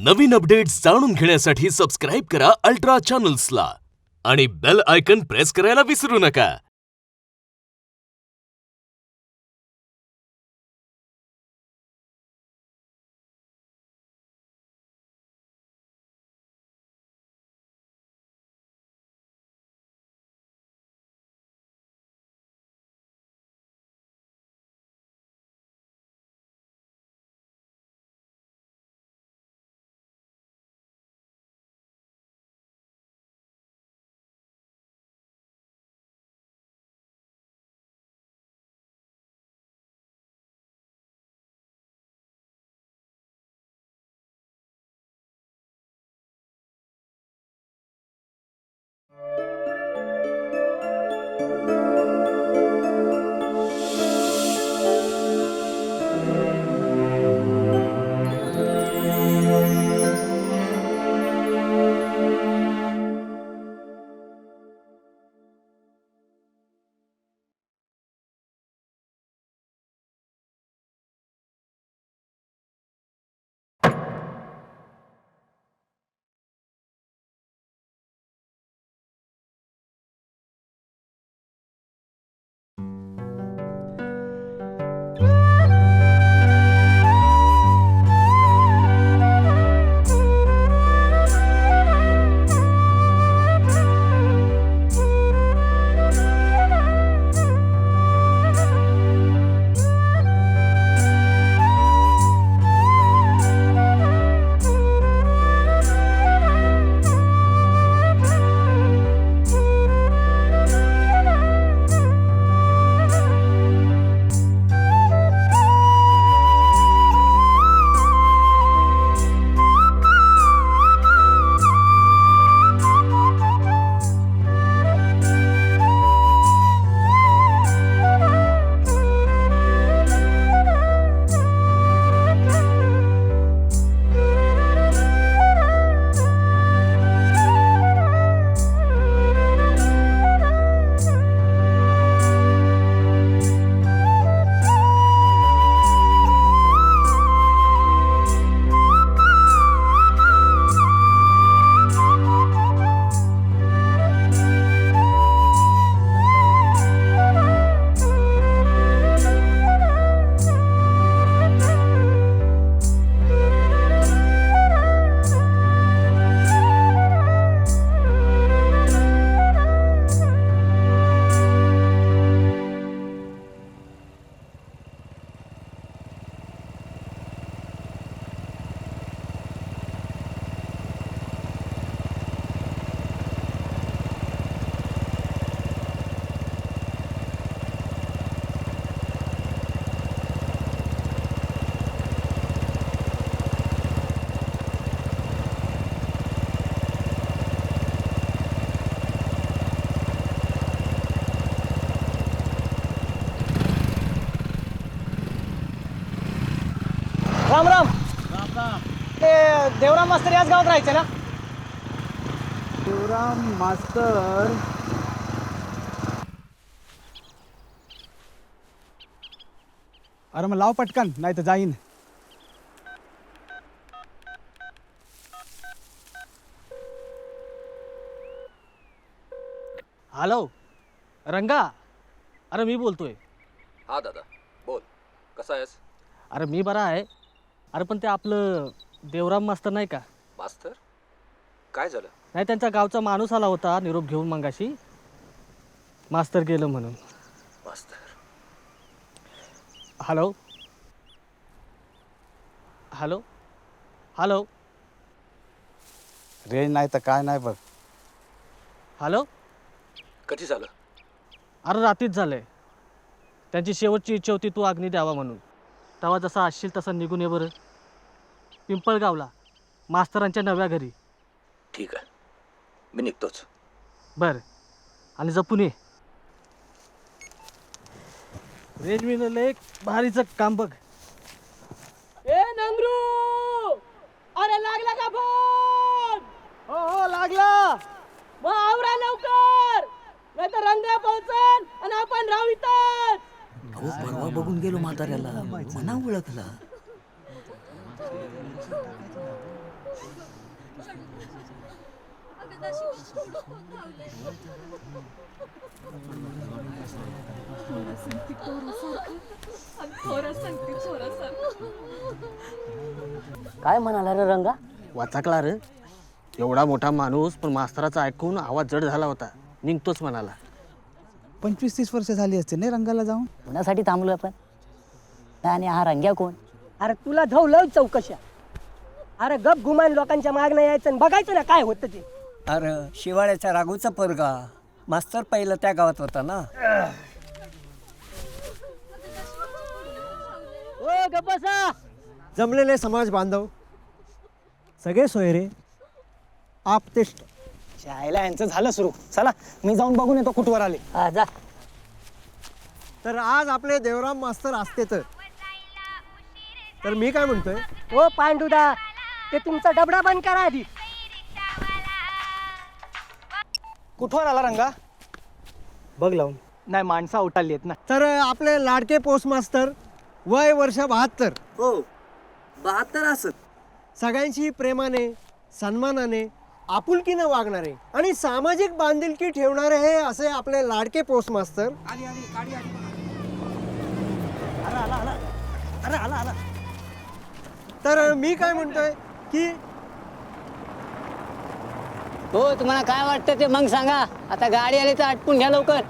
नवीन updates जाणून घेण्यासाठी subscribe करा अल्ट्रा चॅनल्सला आणि बेल आयकन प्रेस करायला विसरू नका. राम राम. ते देवराम मास्तर याच गावात राहायचे ना? देवराम मास्तर अरे मग लाव पटकन, नाही तर जाईन. हॅलो रंगा, अरे मी बोलतोय. हा दादा बोल, कसा आहेस? अरे मी बरा आहे. अरे पण ते आपलं देवराम मास्तर नाही का? मास्तर काय झालं? नाही, त्यांचा गावचा माणूस आला होता निरोप घेऊन मंगाशी. मास्तर गेलं म्हणून. मास्तर हॅलो हॅलो हॅलो रेंज नाही तर काय नाही बघ. हॅलो. कधी झालं? अरे रात्रीच झालंय. त्यांची शेवटची इच्छा होती तू अग्नी द्यावा म्हणून. तेव्हा जसा असशील तसा निघून ये बरं. पिंपळगावला मास्तरांच्या नव्या घरी. ठीक आहे, मी निघतोच. बरं, आणि जपून ये. रेल्वेनं एक भारीचं काम बघ. ए नंगरू, अरे लागला का फोन? हो हो लागला. मग आवरा लवकर, नाही तर रंगा पोहोचन आणि आपण राहू इथंच. अहो परवा बघून गेलो म्हाताऱ्याला, मना ओळखला. काय म्हणाला रे रंगा? वाचकला रे. एवढा मोठा माणूस पण मास्तराचा ऐकून आवाज जड झाला होता. निघतोच म्हणाला. 25-30 वर्ष झाली असते नाही रंगाला जाऊन. कोणासाठी थांबलो आपण? आणि हा रंग्या कोण? अरे तुला धवलं चौकशा. अरे गप गुमान लोकांच्या मागणं यायचं आणि बघायचं ना काय होतं ते. अरे शिवाळ्याच्या राघूचा पोरगा मास्तर पहिलं त्या गावात होता ना. ओ गप बसा. जमलेले समाज बांधव सगळे सोयरे आपतेष्ट. शाळेला यांचं झालं सुरू. चला मी जाऊन बघून येतो कुठवर आले. हा, जा. तर आज आपले देवराम मास्तर असते तर मी काय म्हणतोय, ओ पांडुदा, ते तुमचा डबडा बंद करा आधी. कुठवर आला रंगा? बघ लावून. नाही माणसं उठाली आहेत ना. तर आपले लाडके पोस्ट मास्तर वय वर्ष 72. हो 72 असत. सगळ्यांशी प्रेमाने सन्मानाने आपुलकीनं वागणारे आणि सामाजिक बांधिलकी ठेवणारे हे असे आपले लाडके पोस्ट मास्तर. तर मी काय म्हणतोय की हो, तुम्हाला काय वाटतं ते मग सांगा. आता गाडी आली तर आटपून घ्या लवकर.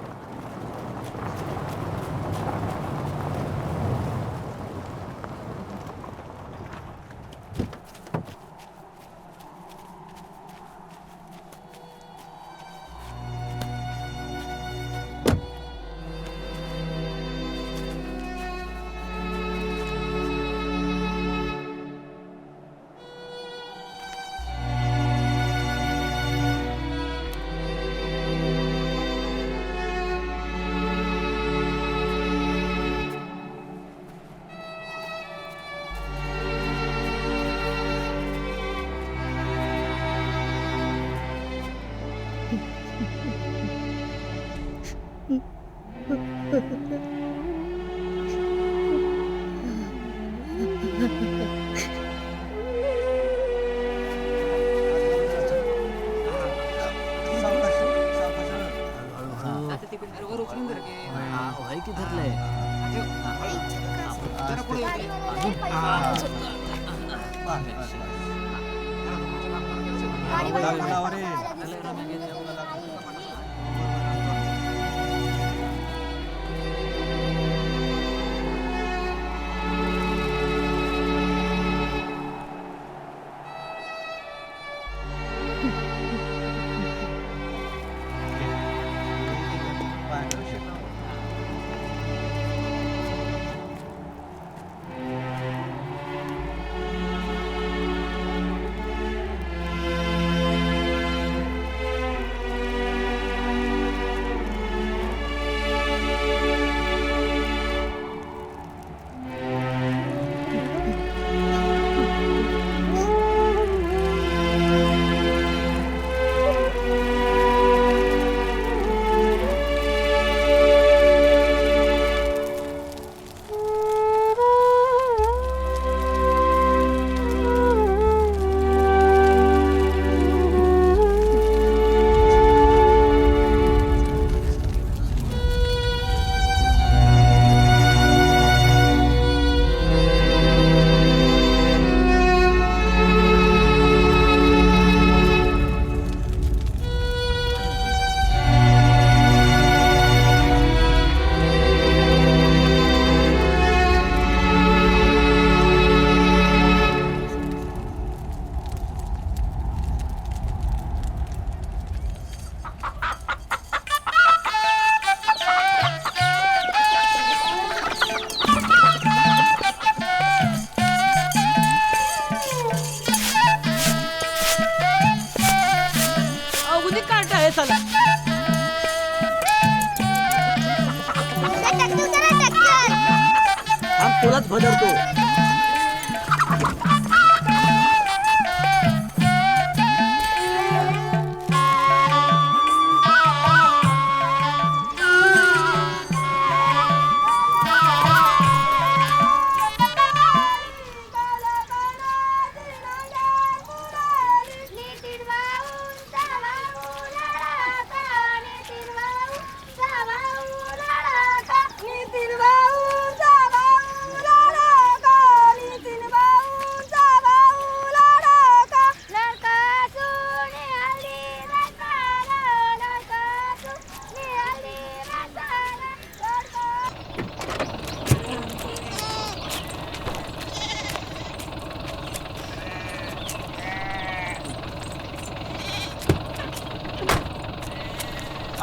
तुलाच भदरतो.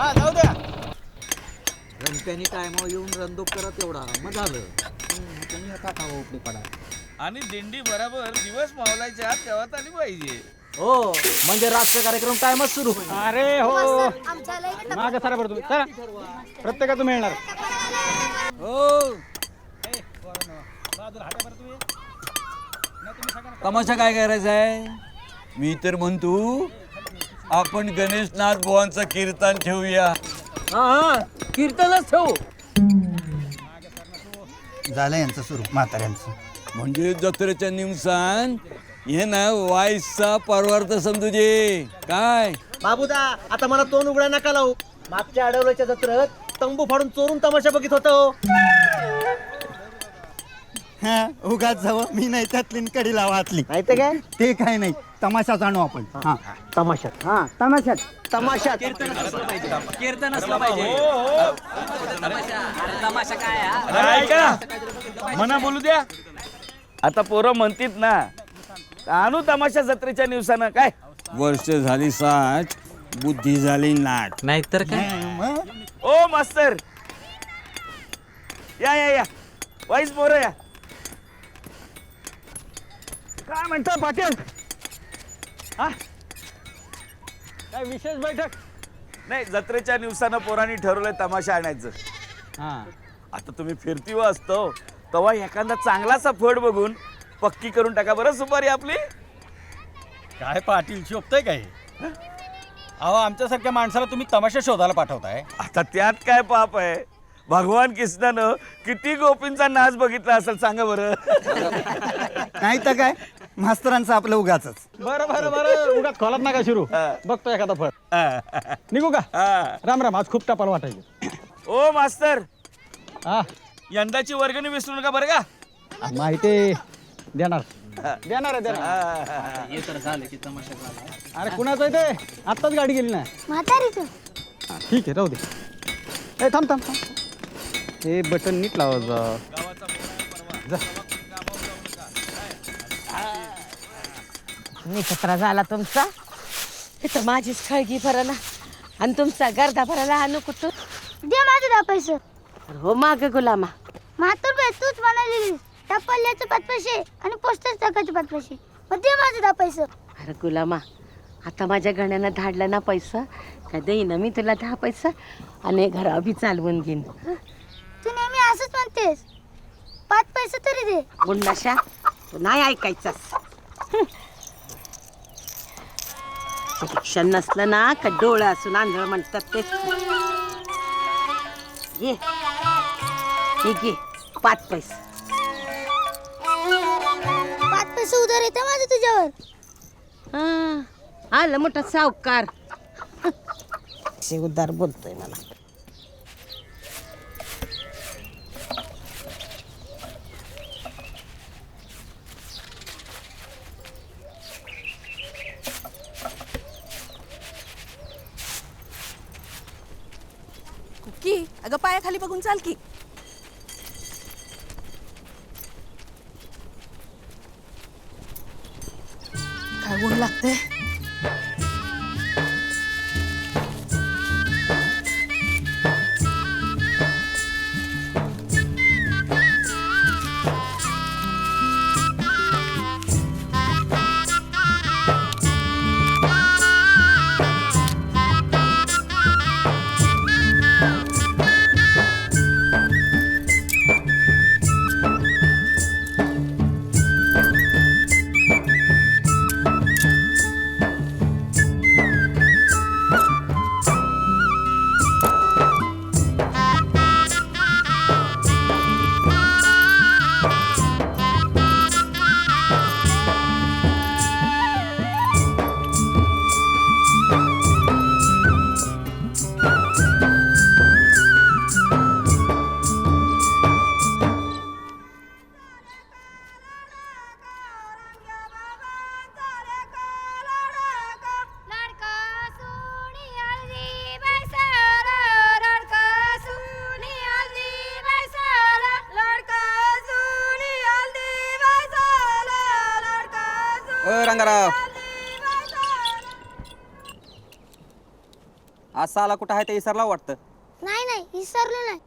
हा जाऊ द्या. रंगत्यानी टायमावर येऊन रंदोप करा तेवढा मग झालं. तुम्ही का खावा उपडी पडा. आणि दिंडी बरोबर दिवस मावलायच्या आत तेव्हा आली पाहिजे. हो म्हणजे राजकीय कार्यक्रम टायमच सुरू होईल. अरे हो माग सारा पडतो चला प्रत्येकाचं मिळणार. हो तमाशा काय करायचा आहे. मी तर म्हणतो आपण गणेशनाथ बुवांचं कीर्तन ठेवूया. हा कीर्तनच ठेवू. झालं यांचं सुरू म्हाताऱ्यांचं. म्हणजे जत्रेच्या निमसान हे ना वाईसचा परवार्थ समजूजे काय. बाबूदा आता मला तोंड उघडा नका लावू. मागच्या आडवल्याच्या जत्रेत तंबू फाडून चोरून तमाशा बघित होतो. हा उगाच जावं मी नाही त्यातली कडी लावा हातली. नाही तर काय ते काय नाही तमाशा जाणू आपण. हा तमाशात हा तमाशात तमाशात ऐका मना बोलू द्या. आता पोरं म्हणतीत ना आणू तमाशा जत्रेच्या दिवसानं काय. वर्ष झाली 60 बुद्धी झाली नाट. नाहीतर मग ओ मास्तर या या या वाईस पोरं या. काय म्हणता पाटील. हा काय विशेष बैठक. नाही जत्रेच्या दिवसानं पोरांनी ठरवलंय तमाशा आणायचं. हा आता तुम्ही फिरतीव असतो तेव्हा एखादा चांगलासा फड बघून पक्की करून टाका बरं सुपारी आपली. काय पाटील शोभतंय काय. अहो आमच्यासारख्या माणसाला तुम्ही तमाशा शोधायला पाठवताय. आता त्यात काय पाप आहे. भगवान कृष्णानं किती गोपींचा नाच बघितला असेल सांगा बरं. नाही तर काय मास्तरांचं आपलं उगाच. बरं बरं बरं उगाच खोलात नका शिरू. बघतो एखादा फळ निघू का. राम राम आज खूप टपाल वाटायचे. ओ मास्तर हा यंदाची वर्गणी विसरू नका बरं का. माहिती देणार देणार आहे देणार. अरे कुणाचं आहे ते आत्ताच गाडी गेली ना. म्हातारीचं ठीक आहे राहू दे. ए थांब थांब थांब हे बटन नीट लावा जा. निकत्रा झाला तुमचा. इथं माझीच खळगी भराला आणि तुमचा गर्दा भराला आणू कुठं. दे माझे 10 पैसे. हो माग गुलामा. म्हातूर बाई तूच म्हणाली टप्पल्याचे 5 पैसे आणि पोस्टर टाकायचे 5 पैसे. मग दे माझे 10 पैसे. अरे गुलामा आता माझ्या गण्यानं धाडलं ना पैसा का देईन मी तुला 10 पैसा आणि घरा बी चालवून घेईन. तू नेहमी असंच म्हणतेस. 5 पैसे तरी दे. गुंडाशा तू नाही ऐकायचास. शिक्षण नसलं ना का डोळं असून आंधळ म्हणतात ते. घे हे घे 5 पैसे. 5 पैसे उधार येते माझे तुझ्यावर. आलं मोठा सावकार उधार बोलतोय मला. की अगं पायाखाली बघून चाल की. काय ऊन लागते. रंगाराव आज साला कुठं आहे ते विसरला वाटतं. नाही नाही विसरलो नाही,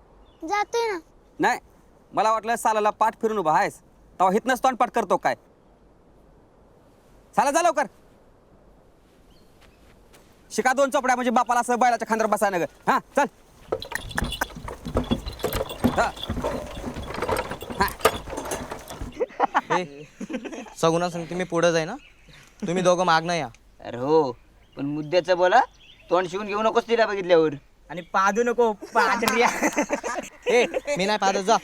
जातोय ना. नाही, मला वाटलं सालाला पाठ फिरून उभा आहेस तेव्हा हितनंच तोंड पाठ करतो काय. साला जा लवकर. शिका 2 चोपड्या म्हणजे बापाला असं बैलाच्या खांद्यावर बसायला ग. हा चल. सगुणा सांगते मी पुढे जाई ना, तुम्ही दोघं माग नाही या. अरे हो, पण मुद्द्याचं बोला, तोंड शिवून घेऊ नकोस तिला बघितल्यावर. आणि पादू नको पादरिया. ए मी नाही पादत जा.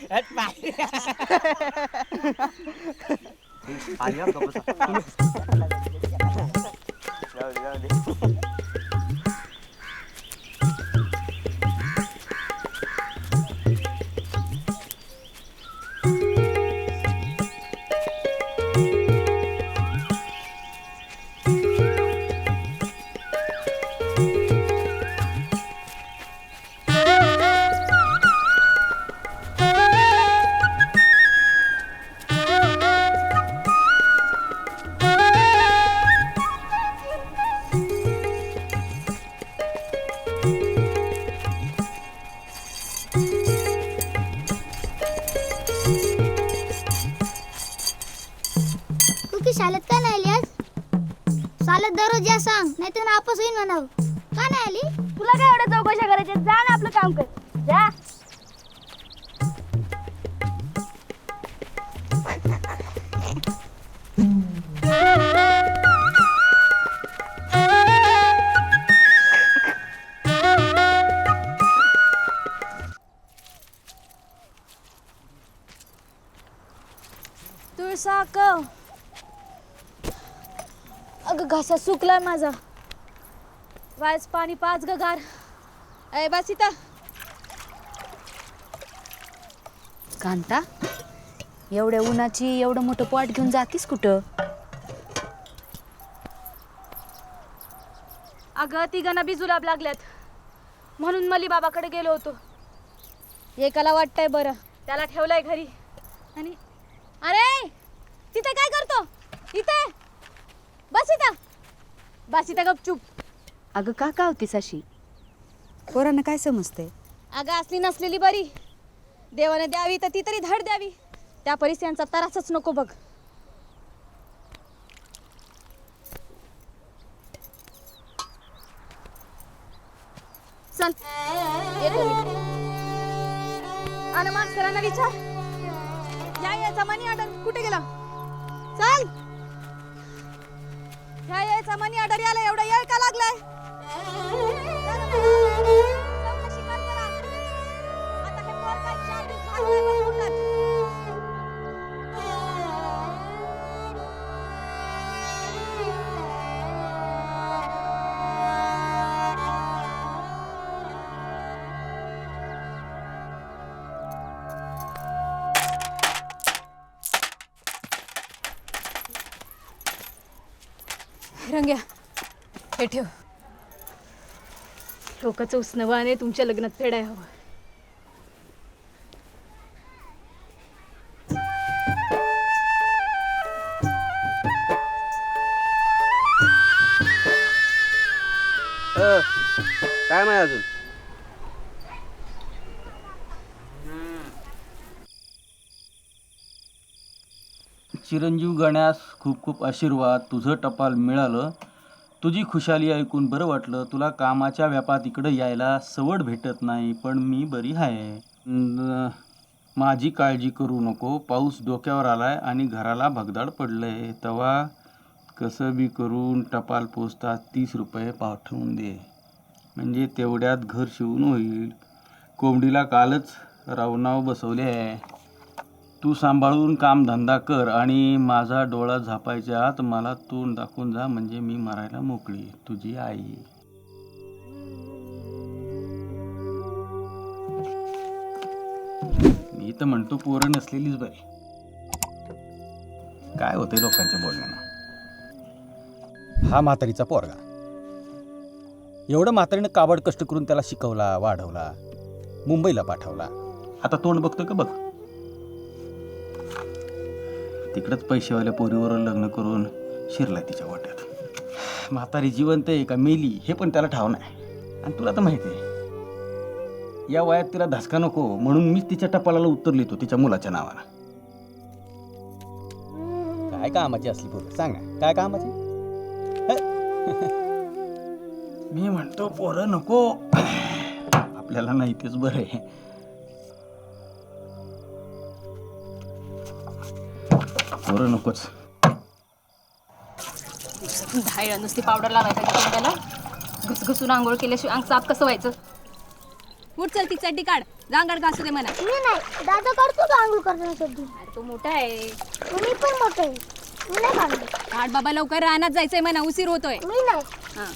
कुकी शाळेत का नाही आली आज? शाळेत दररोज या सांग, नाही तर नापास होईन म्हणावं. का नाही आली? तुला काय एवढ्या चौकशा करायच्या? जा ना आपलं काम कर जा. तुळसाक अगं घसा सुकलाय माझा. वायच पाणी पाच ग गार. अय बस इथं. कांता, एवढ्या उन्हाची एवढं मोठं पॉट घेऊन जातीस कुठं? अगं तिघांना बी जुलाब लागल्यात म्हणून मली बाबाकडे गेलो होतो. एकाला वाटतंय बरं, त्याला ठेवलंय घरी. आणि अरे तिथे काय करतो? इथे बस इथं. बस इथं गपचूप. अगं का होतीस अशी? पोरांना काय समजते? अगं असली नसलेली बरी. देवाने द्यावी तर ती तरी धड द्यावी. त्या परिस्थितीचा त्रासच नको बघ. चल येतो मी. आणि मास्तरांना विचार, याचा मनी ऑर्डर कुठे गेला? चल. याचा मनी ऑर्डर याला एवढा येळ का लागलाय? चौकशी कर जरा. आता हे पोर काय 4 दिवस झाले बघ कुठलाच. रंग्या हे ठेव. लोकांचं उसनवाने तुमच्या लग्नात फेडाय हवं. काय माहिती अजून? चिरंजीव गण्यास खूप खूप आशीर्वाद. तुझं टपाल मिळालं. तुझी खुशाली ऐकून बरं वाटलं. तुला कामाच्या व्यापात इकडं यायला सवड भेटत नाही, पण मी बरी आहे. माझी काळजी करू नको. पाऊस डोक्यावर आलाय आणि घराला भगदाड पडलंय. तेव्हा कसं बी करून टपाल पोचतात 30 रुपये पाठवून दे. म्हणजे तेवढ्यात घर शिवून होईल. कोंबडीला कालच रावणाव बसवले आहे. तू सांभाळून कामधंदा कर आणि माझा डोळा झापायच्या आत मला तोंड दाखवून जा, म्हणजे मी मरायला मोकळी. तुझी आई. मी तर म्हणतो पोरं नसलेलीच बरी. काय होते लोकांच्या बोलण्यानं. हा म्हातारीचा पोरगा. एवढं म्हातारीनं काबड कष्ट करून त्याला शिकवला, वाढवला, मुंबईला पाठवला. आता तोंड बघतो का बघ. तिकडंच पैशावाल्या पोरीवर लग्न करून शिरलाय तिच्या वाट्यात. म्हातारी जिवंत आहे का मेली हे पण त्याला ठाव नाही. आणि तुला तर माहिती आहे या वयात तिला धसका नको म्हणून मीच तिच्या टपालाला उत्तर लिहितो तिच्या मुलाच्या नावानं. काय कामाची असली पोरं सांगा, काय कामाची? मी म्हणतो पोरं नको, आपल्याला नाही तेच बरं आहे. पोरं नकोच. धायला नुसती पावडर लावायचा त्याला घुसघुसून आंघोळ केल्याशिवाय अंग साफ कसं व्हायचं? उठ चल ती चड्डी काढ, रांगण घासू दे म्हणा. मी नाही, दादा करतो का आंघोळ करताना सध्या? अरे तो मोठा आहे. मी पण मोठं आहे, मी नाही काढलं. काढ बाबा लवकर, रानात जायचंय म्हणा, उशीर होतोय. मी नाही. हा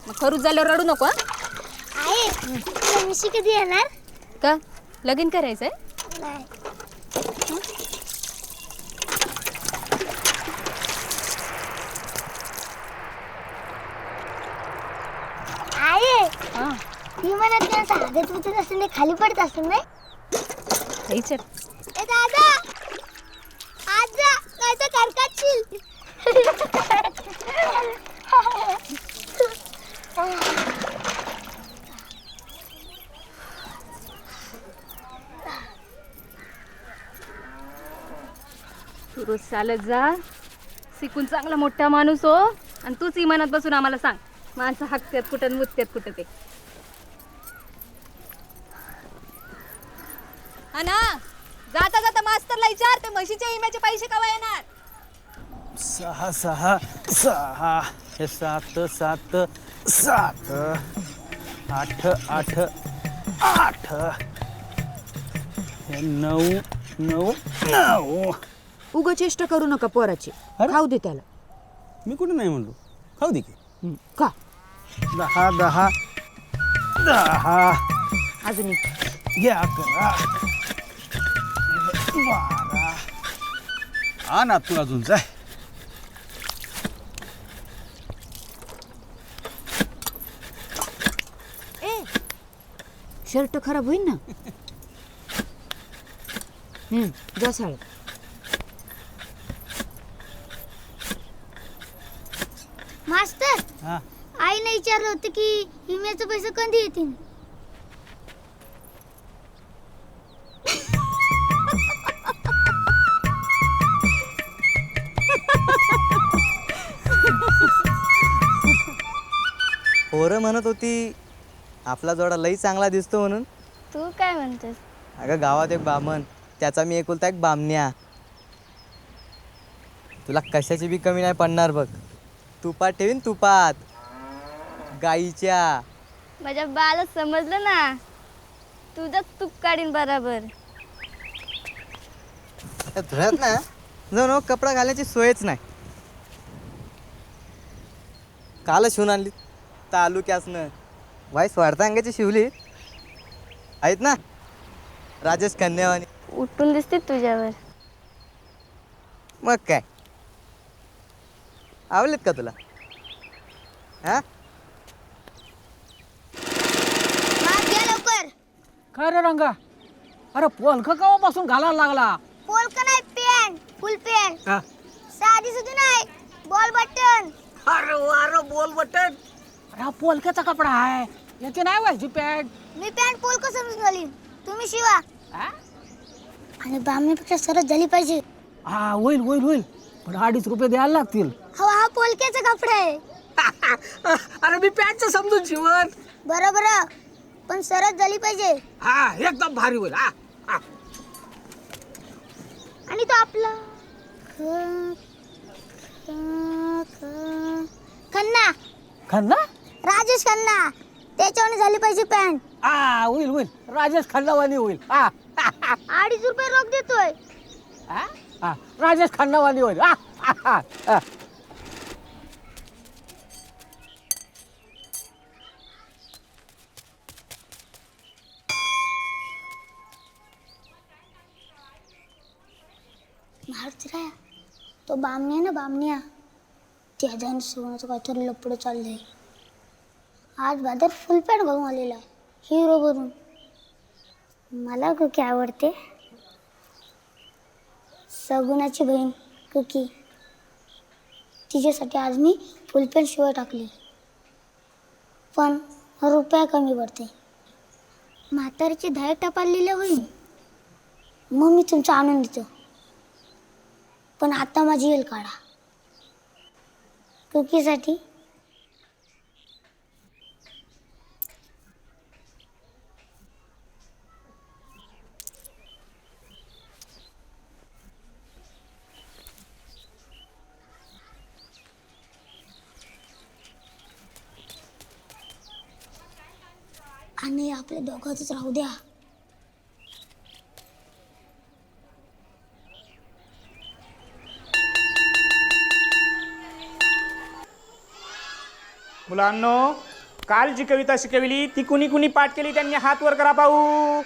मग खरूच झाल्यावर रडू नको. आहे तुला मिशी कधी येणार? का लगीन करायचंय? नाही. आहे ती म्हणत नाही असं हातात उचलत असेल नाही, खाली पडत असेल नाही. ए दादा आज जा, नाही तर करकाटशील. तू रोज चालत जा, शिकून चांगला मोठा माणूस हो, आणि तूच इमानात बसून आम्हाला सांग माणसं हाकत्यात कुठं मुतत्यात कुठं ते. हा ना, जाता जाता मास्तरला विचार ते म्हशीच्या इम्याचे पैसे केव्हा येणार. 6 6 6 हे 7 7 7 8 8 8 हे 9 9 9. उगा चेष्टा करू नका पोराची, खाऊ दे त्याला. मी कुठे नाही म्हणलो, खाऊ दे की. का 10 10 10 अजून एक. घे 11 12. हा ना तू अजून जाय. शर्ट खराब होईल ना. जा शाळेत. मास्तर हा आईने विचारलं होतं की विम्याचे पैसे कधी येतील. पोरं म्हणत होती आपला जोडा लई चांगला दिसतो म्हणून. तू काय म्हणतोस? अगं गावात एक बामण, त्याचा मी एकुलता एक बामण्या. तुला कशाची बी कमी नाही पडणार बघ. तुपात ठेवीन, तुपात गाईच्या. माझ्या बाला समजलं ना, तुझंच तूप काढीन बराबर. धुळ्यात ना जणू कपडा घालायची सोयच नाही. कालच शिवून आणली तालुक्यासनं. वाईस वाढता अंगाची शिवली आहेत ना, राजेश कन्यावानी. उठून दिसते तुझ्यावर. मग काय आवडलेत का तुला? हा लवकर. काय रे रंगा, अरे पोलख केव्हापासून घालायला लागला? पोलका नाही, पॅन्ट, फुल पॅन्ट. हा. साधी सुधी नाही, बॉल बटन. अरे बोल बटन. अरे हा पोलक्याचा कपडा आहे, याची नाही व्हायची पॅन्ट. मी पॅन्ट पोलका समजून झाली, तुम्ही शिवा. हा? आणि बामणीपेक्षा सरस झाली पाहिजे. हा होईल होईल होईल, पण 2.5 रुपये द्यायला लागतील. हा पोलक्याचा कपडा आहे. अरे मी पॅन्टचं समजून शिवत. बरोबर, पण सरस झाली पाहिजे. हा एकदम भारी होईल. हा हा. आणि तो आपला खन्ना, खन्ना, राजेश खन्ना, त्याच्यावर झाली पाहिजे पॅन्ट. हा होईल होईल, राजेश खन्नावानी होईल. हा 2.5 रुपये रोख देतोय. हा? हा, राजेश खन्नावानी होईल. हा हा हा हा. मारुतीराया, तो बामण्या ना बामण्या, त्याच्यानं शिवण्याचं काहीतरी लपडं चाललंय. आज बादर फुल पॅन्ट घालून आलेला आहे हिरो बनून. मला कुकी आवडते, सगुणाची बहीण कुकी. तिच्यासाठी आज मी फुल पॅन्ट शिवाय टाकली. पण रुपया कमी पडते. म्हातारीचे 10 टपाल लिहिले होईल मग मी तुमचं आणून देतो. पण आता माझी येल काढा कुकीसाठी. आणि आपल्या दोघांचंच राहू द्या. मुलांनो, काल जी कविता शिकविली ती कुणी कुणी पाठ केली त्यांनी हात वर करा पाहू.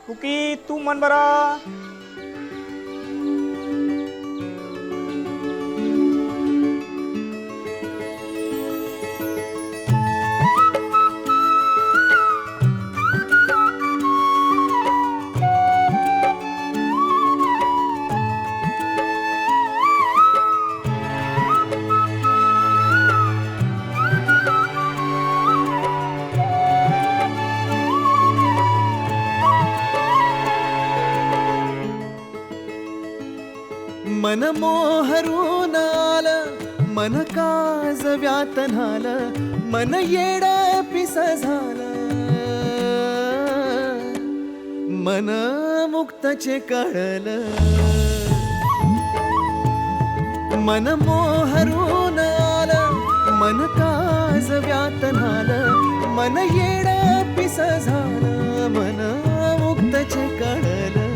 कुकी तू म्हण बरं. मन मोहरून आलं, मन काज व्यातनालं, मन येड पिस झालं, मन मुक्तचे कळलं. मन मोहरून आलं, मन काज व्यातनालं, मन येड पिस झालं, मन मुक्तचे कळलं.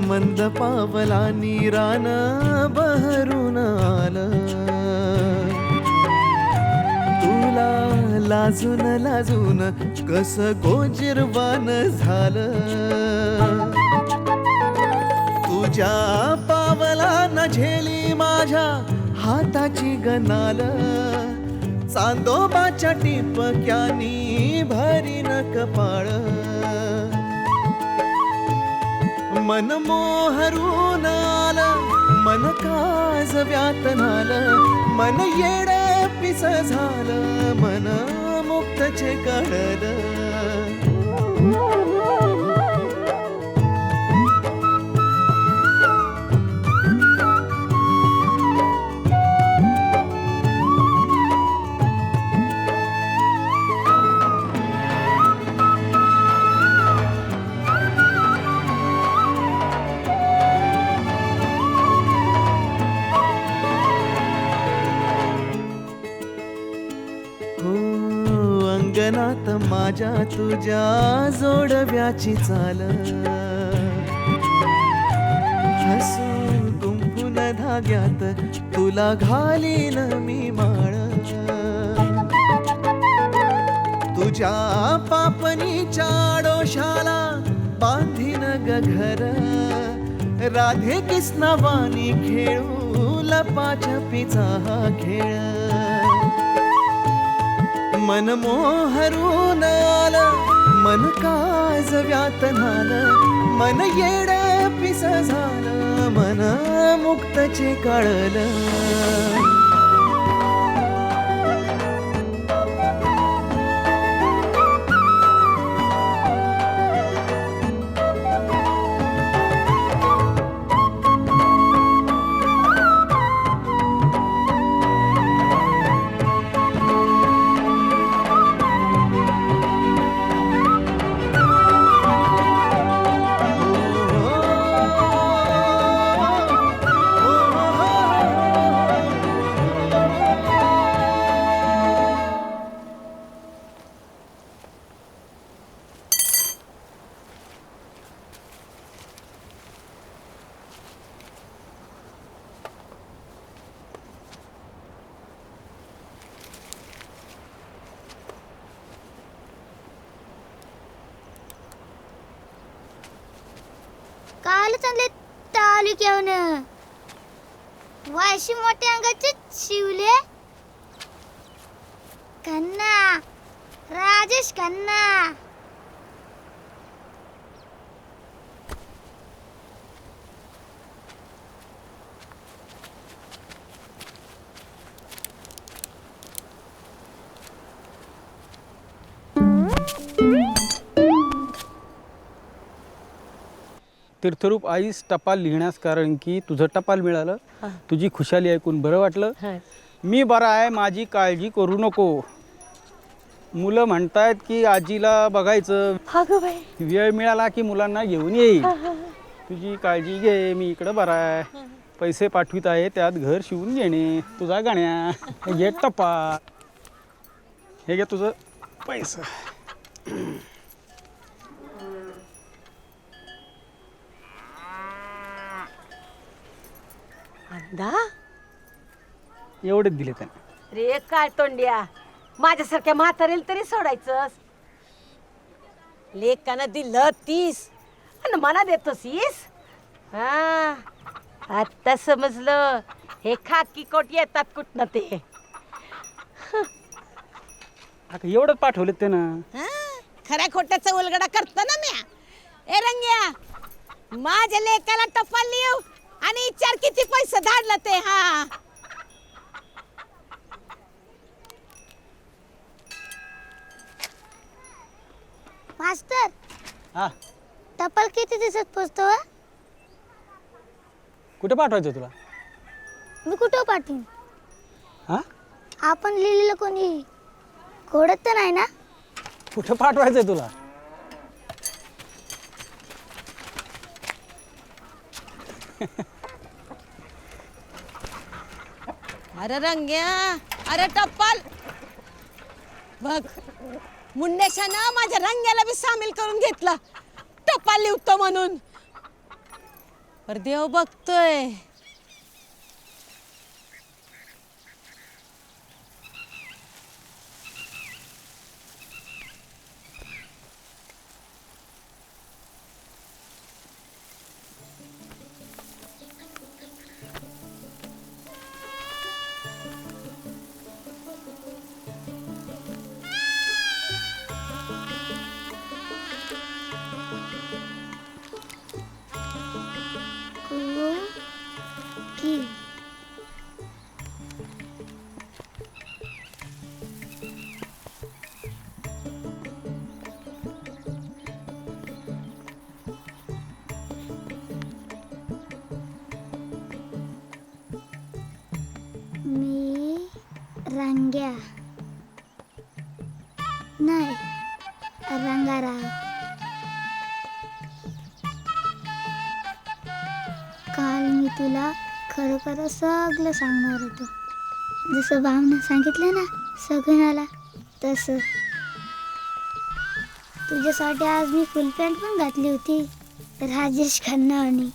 मंद पावलांनी रान बहरून आलं, तुला लाजून लाजून कस गोजिरवान झालं. तुझ्या पावलांना झेली माझ्या हाताची गनाल, चांदोबाच्या टिपक्यानी भरीन कपाळ. मन मोहरून आलं, मन काज व्यातनालं, मन येड पिस झालं, मन मुक्तचे कळलं. अंगणात माझ्या तुझ्या जोडव्याची चाल, हसून गुंफून धाग्यात तुला घालीन मी माळ. तुझ्या पापणीच्या डोशाला बांधीन ग घर, राधे कृष्णावानी खेळू लपाछपीचा हा खेळ. मन मोहरून आलं, मन काज व्यातनालं, मन येड पिस झालं, मन मुक्तचे कळलं. काल चांगले तालुक्याहून वाशी मोठ्या अंगाचे शिवले खन्ना राजेश खन्ना. तीर्थरूप आईस टपाल लिहिण्यास कारण की तुझं टपाल मिळालं, तुझी खुशाली ऐकून बरं वाटलं. मी बरा आहे, माझी काळजी करू नको. मुलं म्हणतायत की आजीला बघायचं, वेळ मिळाला की मुलांना घेऊन येईल. तुझी काळजी घे, मी इकडं बरा आहे. पैसे पाठवित आहे, त्यात घर शिवून घेणे. तुझा गाण्या हे घे टपाल, हे घे तुझं पैसा. एवढेच दिले त्याने. रे काय तोंड्या, माझ्यासारख्या म्हातारेल तरी सोडायचं. लेकानं दिलं 30 आणि मला देतो 30. हा आता समजलं, हे खाकी कोट येतात कुठनं ते. एवढंच पाठवलेत त्यानं. खऱ्या खोट्याचा उलगडा करतो ना म्या. ए रंग्या, माझ्या लेकाला टपाल लिहू आणि विचार किती पैसे धाडलं ते. हा मास्तर, हा टपाल किती दिवसात पोचतो? कुठे पाठवायचं तुला? मी कुठं पाठवीन? हा आपण लिहिलेलं कोणी घोडत तर नाही ना? कुठे पाठवायचंय तुला? अरे रंग्या, अरे टप्पल बघ, मुंडेशानं माझ्या रंग्याला बी सामील करून घेतला टपाल लिहतो म्हणून. पर देव बघतोय. मी रंग्या नाही, रंगाराव. काल मी तुला खरोखर सगळं सांगणार होतो. जसं भावना सांगितलं ना सगळ्याला, तसं तुझ्यासाठी आज मी फुल पॅन्ट पण घातली होती राजेश खन्नावानी.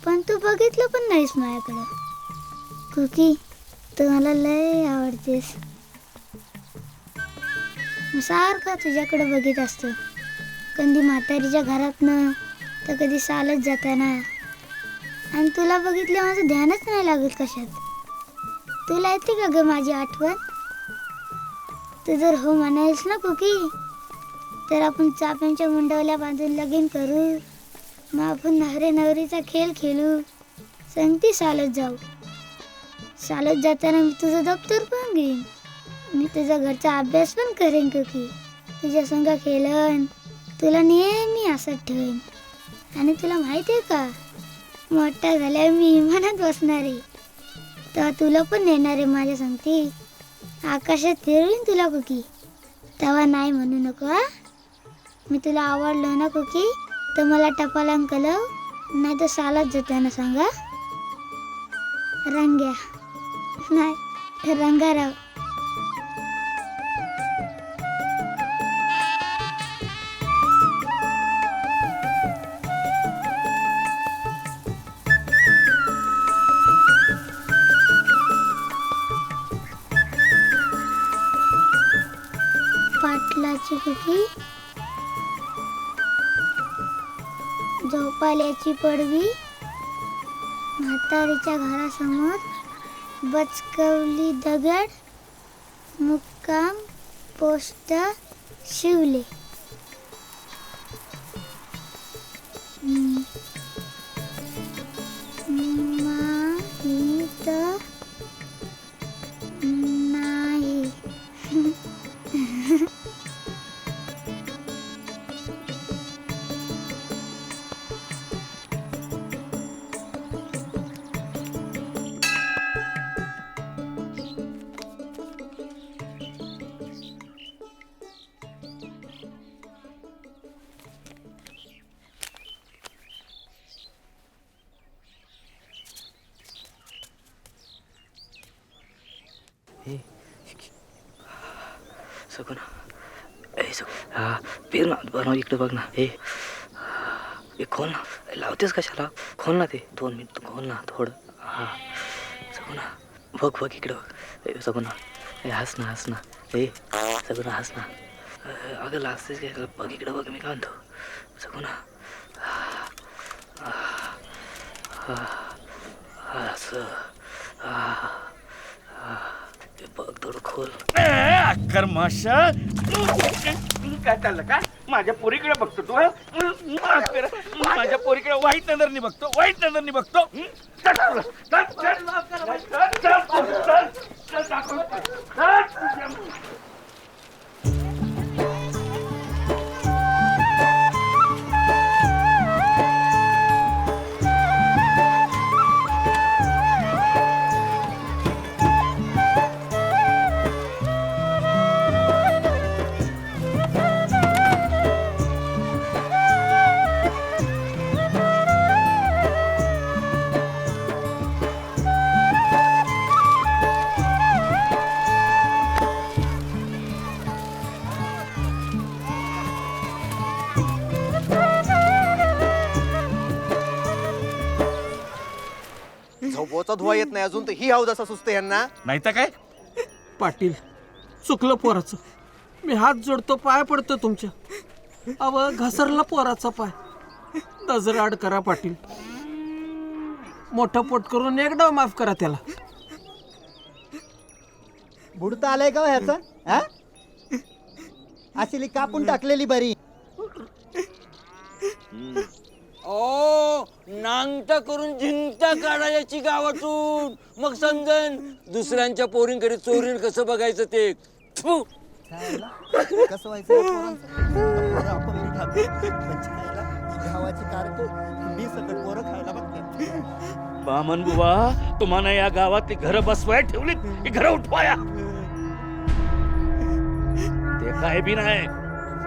पण तू बघितलं पण नाहीस माझ्याकडं. कुकी, तू मला लय आवडतेस. मी सारखा तुझ्याकडे बघत असतो, कधी म्हातारीच्या घरातनं तर कधी चालत जाताना. आणि तुला बघितलं माझं ध्यानच नाही लागत कशात. तुला येते का ग माझी आठवण? तू जर हो म्हणायस ना कुकी, तर आपण चाप्यांच्या मुंडवल्या बांधून लगीन करू. मग आपण नवरे नवरीचा खेळ खेळू, संगती चालत जाऊ. चालत जाताना मी तुझं दप्तर पण घेईन, मी तुझा घरचा अभ्यास पण करेन. कुकी, तुझ्या संग खेळन, तुला नेहमी असत ठेवेन. आणि तुला माहिती आहे का, मोठा झाल्यावर मी विमानात बसणार आहे, तेव्हा तुला पण नेणार आहे माझ्या संगती. आकाशात फिरवीन तुला कुकी, तेव्हा नाही म्हणू नको. हा, मी तुला आवडलो ना कुकी, तर मला टपालान कलव, नाही तर चालत जाताना सांगा. रंग्या नाही, रंगाराव. पाटलाची कुकी झोपाल्याची पडवी म्हातारीच्या घरासमोर बचकवली दगड मुक्काम पोस्ट शिवले. माहीत नाही. सगुना हा पेर ना बनव इकडे बघ ना. हे खोल ना. लावतेस कशाला? खोल ना ते 2 मिनिट खोल ना थोडं. हा सगुना बघ बघ इकडे बघ. सगुना हस ना हस ना. हे सगुना हस ना. अगं लाजतेस काय? बघ इकडे बघ मी काय म्हणतो. सगुना असं बघ थोडं खोल. अक्कर माशा काय चाललं काय? माझ्या पोरीकडे बघतो तू? माझ्या पोरीकडे वाईट नजरनी बघतो. वाईट नजरनी बघतो. झोपचा धुवा येत नाही अजून तर ही हाव जसा सुचते यांना. नाही तर काय? पाटील चुकलं पोराचं. मी हात जोडतो पाय पडतो तुमच्या. अव घसरला पोराचा पाय. नजर करा पाटील. मोठा पोट करून एकदा माफ करा त्याला. बुडता आलाय का ह्याचा? अशी कापून टाकलेली बरी. ओ नांगटा करून झिंगटा काढायची गावातून. मग समजन दुसऱ्यांच्या पोरींकडे चोरीन कसं बघायचं ते. थू. कसं व्हायचं गावाची कारकी मी सगळं पोरं खायला बघते. बामन बुवा तुम्हाला या गावातली घरं बसवाय ठेवलीत की घरं उठवाया? ते काय बी नाही.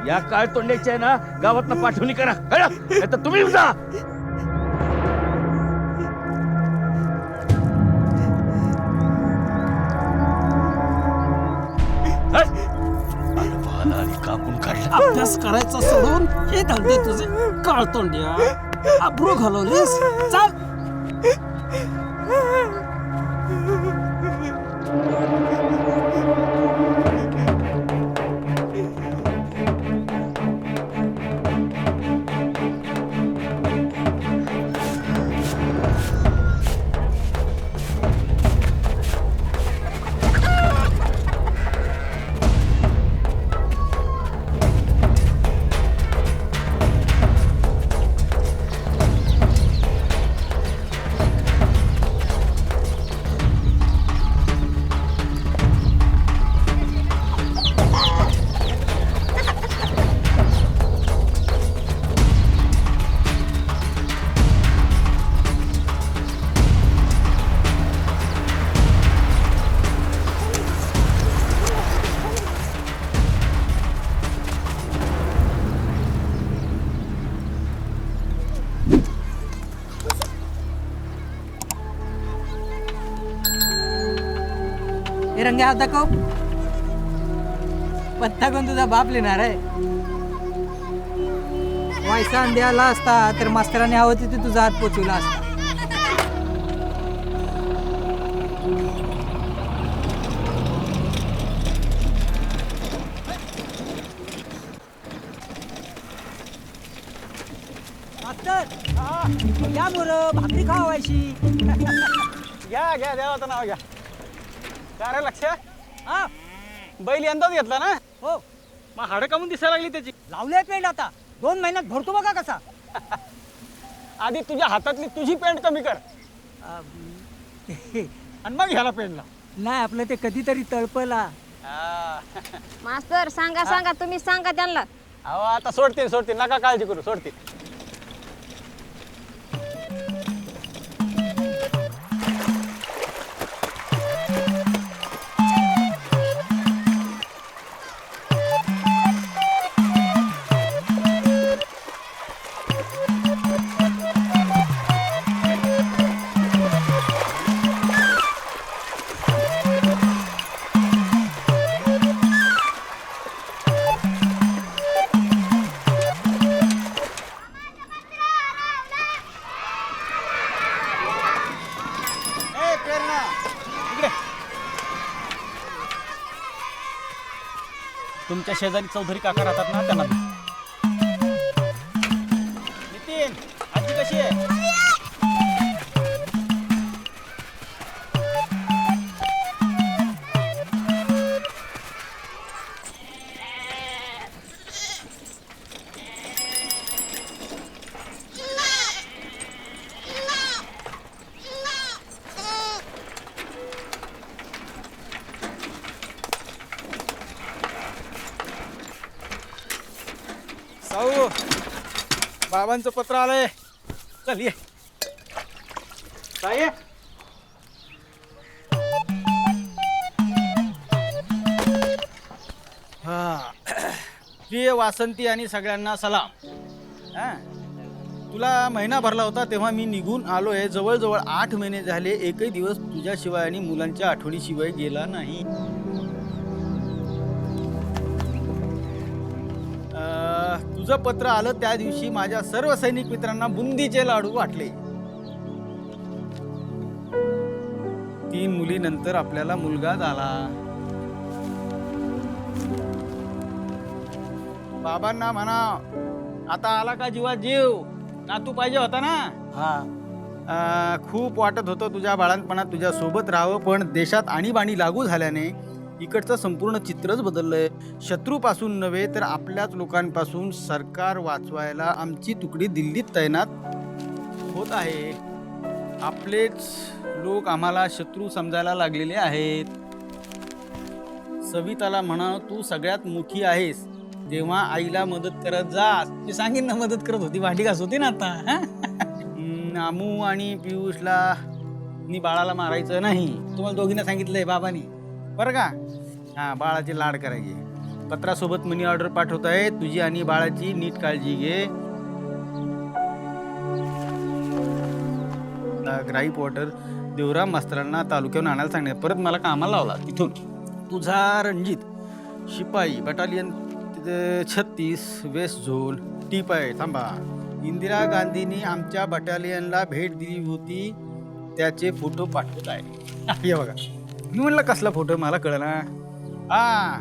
या काळ तोंड्याच्या ना गावातनं पाठवणी करा. नाही तर तुम्ही जा. कापून काढला. अभ्यास करायचा सोडून हे धंदे तुझे काळतोंड्या. अब्रू घालवलीस. चाल. रंग्या हात दाखव. पत्ता कोण तुझा बाप लिहिणार आहे? वायसा अंडी आला असता तर मास्तराने हवं तिथे तुझा हात पोचवला असता. मास्तर या मोर भाकरी खावायची. घ्या घ्या देवाचं नाव घ्या. काय रे लक्ष? हा बैल यंदाच घेतला ना? हो. मग हाडं कामून दिसायला लागली त्याची. लावले पेंट आता 2 महिन्यात भरतो बघा कसा. आधी तुझ्या हातातली तुझी पेंट कमी कर आणि मग ह्याला पेंट लाव. नाही आपलं ते कधीतरी तळपला. मास्तर सांगा सांगा तुम्ही सांगा त्यांना. अहो आता सोडतील नका काळजी करू सोडतील. तुमच्या शेजारी चौधरी काका राहतात ना, त्यांना नितीन आजी कशी आहे? साऊ बाबांचं पत्र आलंय. चल ये काय. हा प्रिय वासंती आणि सगळ्यांना सलाम. हा तुला महिना भरला होता तेव्हा मी निघून आलोय. जवळजवळ 8 महिने झाले एकही दिवस तुझ्याशिवाय आणि मुलांच्या आठवणीशिवाय गेला नाही. तुझं पत्र आलं त्या दिवशी माझ्या सर्व सैनिक मित्रांना बुंदीचे लाडू वाटले. 3 मुलीनंतर आपल्याला मुलगा झाला. बाबांना म्हणा आता आला का जीवात जीव. नातू पाहिजे होता ना. हा खूप वाटत होतं तुझ्या बाळांपणात तुझ्या सोबत राहावं, पण देशात आणीबाणी लागू झाल्याने इकडचं संपूर्ण चित्रच बदललंय. शत्रूपासून नव्हे तर आपल्याच लोकांपासून सरकार वाचवायला आमची तुकडी दिल्लीत तैनात होत आहे. आपलेच लोक आम्हाला शत्रू समजायला लागलेले आहेत. सविताला म्हणा तू सगळ्यात मोठी आहेस. जेव्हा आईला मदत करत जा. मी सांगेन ना मदत करत होती, भांडी घास होती ना आता. नामू आणि पियुषला नि बाळाला मारायचं नाही. तुम्हाला दोघींना सांगितलंय बाबांनी बरं का. हां बाळाची लाड करायची. पत्रासोबत मनी ऑर्डर पाठवत आहे. तुझी आणि बाळाची नीट काळजी घे. ग्राईप वॉटर देवराम मास्तरांना तालुक्यावरून आणायला सांगणे. परत मला कामाला लावला तिथून. तुझा रणजित शिपाई बटालियन 36 वेस्ट झोन टीप आहे. थांबा. इंदिरा गांधींनी आमच्या बटालियनला भेट दिली होती त्याचे फोटो पाठवत आहे. हे बघा मी म्हणलं कसला फोटो मला कळला. हा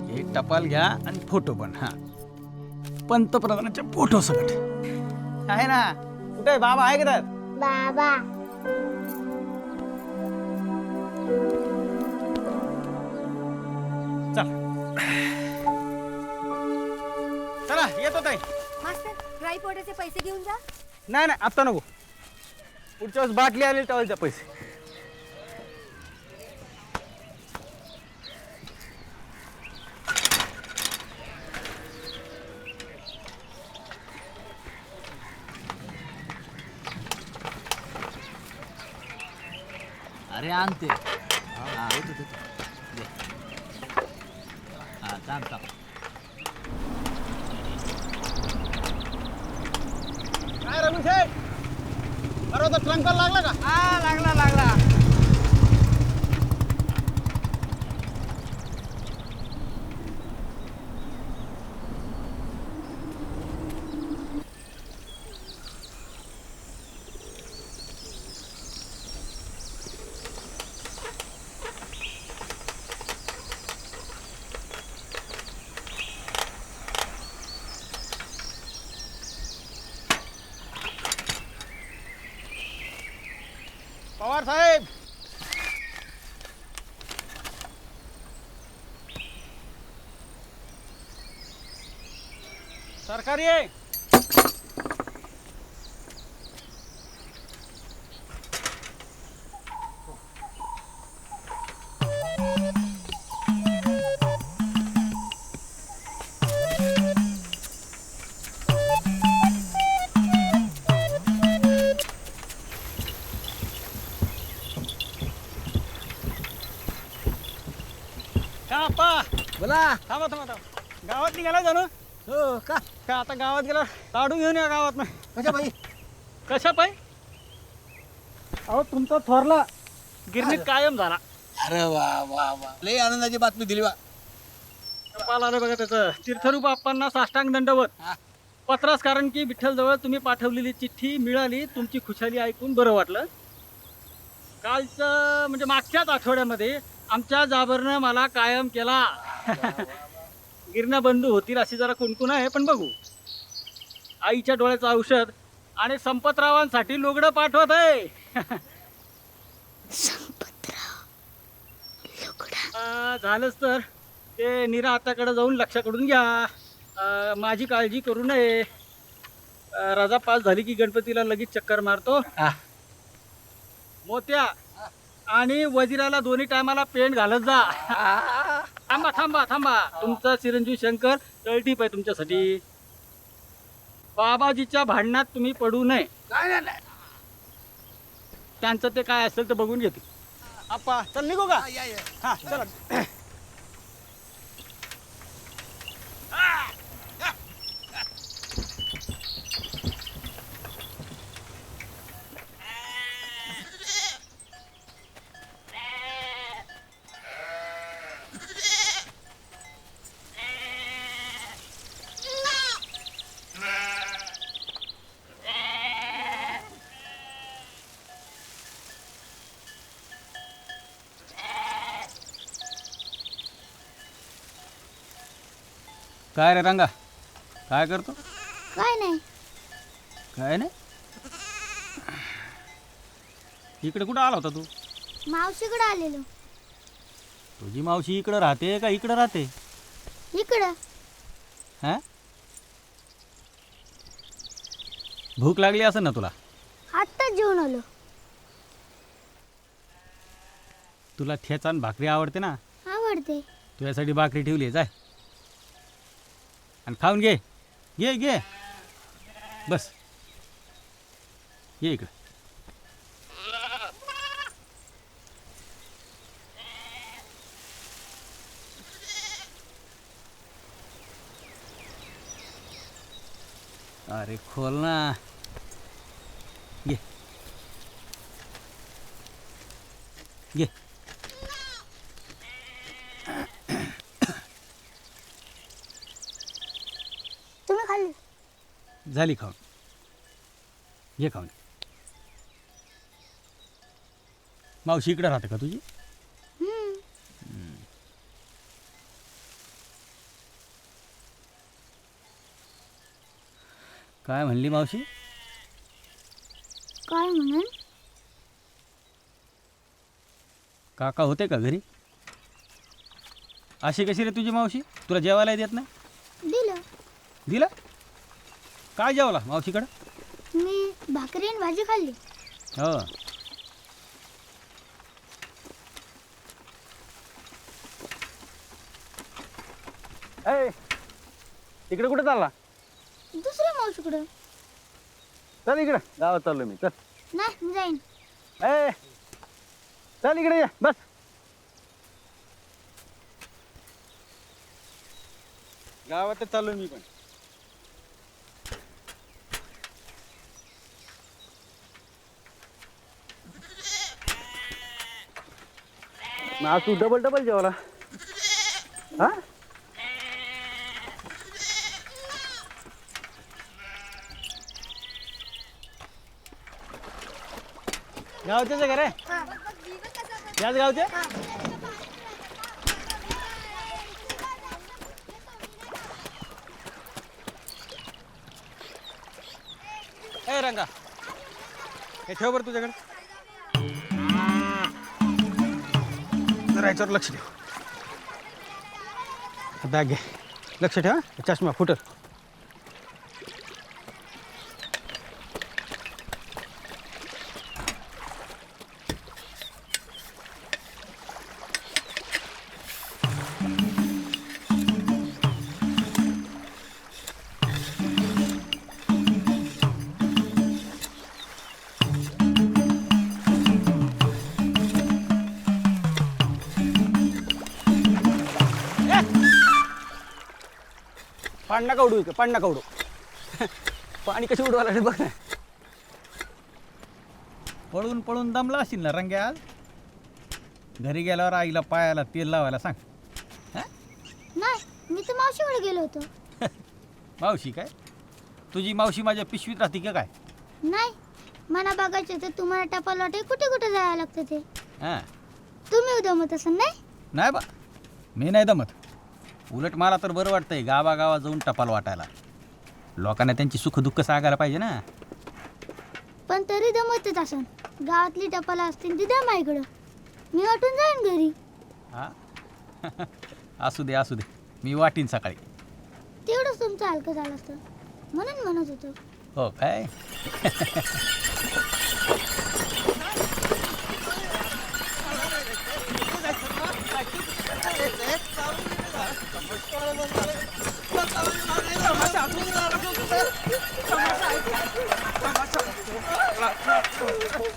हे टपाल घ्या आणि फोटो पण. हा पंतप्रधानाच्या फोटो सकट आहे ना. कुठे आहे बाबा आहे का बाबा चला येतो ताई. मास्तर ड्राय पोटाचे पैसे घेऊन जा. नाही नाही आत्ता नको. पुढच्या वेळेस बाटली आली त्यावेळेस पैसे. अरे आणते. काय रमेश बरोबर ट्रंकला लागला का? हा लागला. पवार साहेब. सरकारी आहे. बोला. थांबा थांबा थांबा. गावात निघाला जाणं. हो का? का आता गावात गेला काढून घेऊन या गावात नाही. कशा बाई? कशा पाय? अहो तुमचा थोरला गिरणीत कायम झाला. अरे वा वा वा, लई आनंदाची बातमी दिली वा. टपाल आलं बघा त्याचं. तीर्थरूप आप्पांना साष्टांग दंडवत. पत्रास कारण की विठ्ठलजवळ तुम्ही पाठवलेली चिठ्ठी मिळाली. तुमची खुशाली ऐकून बरं वाटलं. कालचं म्हणजे मागच्याच आठवड्यामध्ये आमच्या जाबरनं मला कायम केला. गिरणा बंधू होतील अशी जरा कुणकुण आहे, पण बघू. आईच्या डोळ्याचं औषध आणि संपतरावांसाठी लुगडं पाठवत आहे. झालंच तर ते निरा हाताकडे जाऊन लक्षाकडून घ्या. माझी काळजी करू नये. रजा पास झाली की गणपतीला लगेच चक्कर मारतो. मोत्या आणि वजिराला दोन्ही टायमाला पेंट घालत जा. थांबा थांबा थांबा. तुमचा चिरंजीव शंकर तळटीप आहे तुमच्यासाठी. बाबाजीच्या भांडणात तुम्ही पडू नये. त्यांचं ते काय असेल तर बघून घेते. आप्पा चल निघू का? हा चला. काय रे रंगा, काय करतो? काय नाही. काय नाही. इकडे कुठं आला होता तू? मावशीकडे आलेलो. तुझी मावशी इकडं राहते का इकडं राहते? इकडं. हा, भूक लागली असेल ना तुला? आत्ताच जेवण आलो. तुला ठेचा आणि भाकरी आवडते ना? आवडते. तुझ्यासाठी भाकरी ठेवली आहे, जाय आणि खाऊन घे. घे घे बस. ये इकडे. अरे खोल ना. घे घे. तुम्ही खाल्ली? झाली खाऊन. घे खाऊन. मावशी इकडे राहते का तुझी? काय म्हणली मावशी? काय म्हणून? काका होते का घरी? अशी कशी रे तुझी मावशी? तुला जेवायला देत नाही? दिलं. दिलं? काय जेवला मावशीकडं? मी भाकरी आणि भाजी खाल्ली. हो. इकडे कुठे चालला? दुसऱ्या मावशीकडे. चल इकडे. गावात चाललो मी. चल. नाही मी जाईन. चल इकडे ये बस. गावातच चाललो मी पण. आज तू डबल डबल जेवला. हा, गावचेच आहे का रे? याच गावचे? ए रंगा, हे ठेव बरं तुझ्याकडे. जरा याच्यावर लक्ष ठेव. बॅग घे, लक्ष ठेवा, चष्मा फुटल. पाणी नका उडू, पाणी नका उडू. पाणी कशी उडवायला लागले बघ ना. पळून पळून दमला असेल ना रंग्या आज. घरी गेल्यावर आईला पायाला तेल लावायला सांग. नाही, मी तर मावशीकडे गेलो होतो. मावशी काय? तुझी मावशी माझ्या पिशवीत राहते का काय? नाही, मला बघायचं तर तुम्हाला टपाल वाटे कुठे कुठे जायला लागतं ते. हां, तुम्ही दमत असाल नाही? नाही बा, मी नाही दमत. उलट मला तर बरं वाटतंय गावागावात जाऊन टपाल वाटायला. लोकांना त्यांची सुखदुःख सांगायला पाहिजे ना. पण तरी दमतच असन. गावातली टपाल असतील ती द्या माझ्याकडं, मी वाटून जाईन घरी. हां असू दे असू दे, मी वाटीन सकाळी. तेवढंच तुमचं हलकं झालं असतं म्हणून म्हणत होतो. हो काय?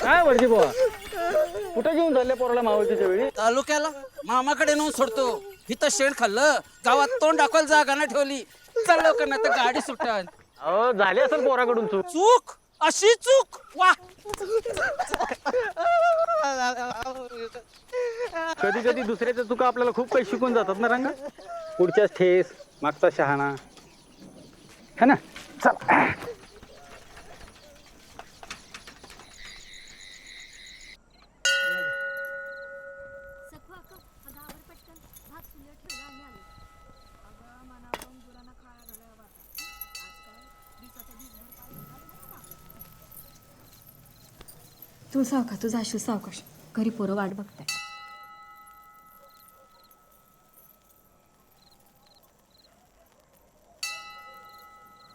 काय वरची बुवा, कुठे घेऊन चालले पोराला मावळतीच्या वेळी? तालुक्याला मामाकडे नेऊन सोडतो. इथं शेण खाल्लं, गावात तोंड दाखवायला जागा नाही ठेवली. चाललो का नाही तर गाडी सुटन. अहो झाली असेल पोराकडून चूक. चूक, अशी चूक वा. कधी कधी दुसऱ्याच्या चुका आपल्याला खूप काही शिकून जातात ना रंगा. पुढच्याच ठेस, मागचा शहाणा, है ना. चला. तू सावका, तुझा आशू सावकाश. घरी पोरं वाट बघताय.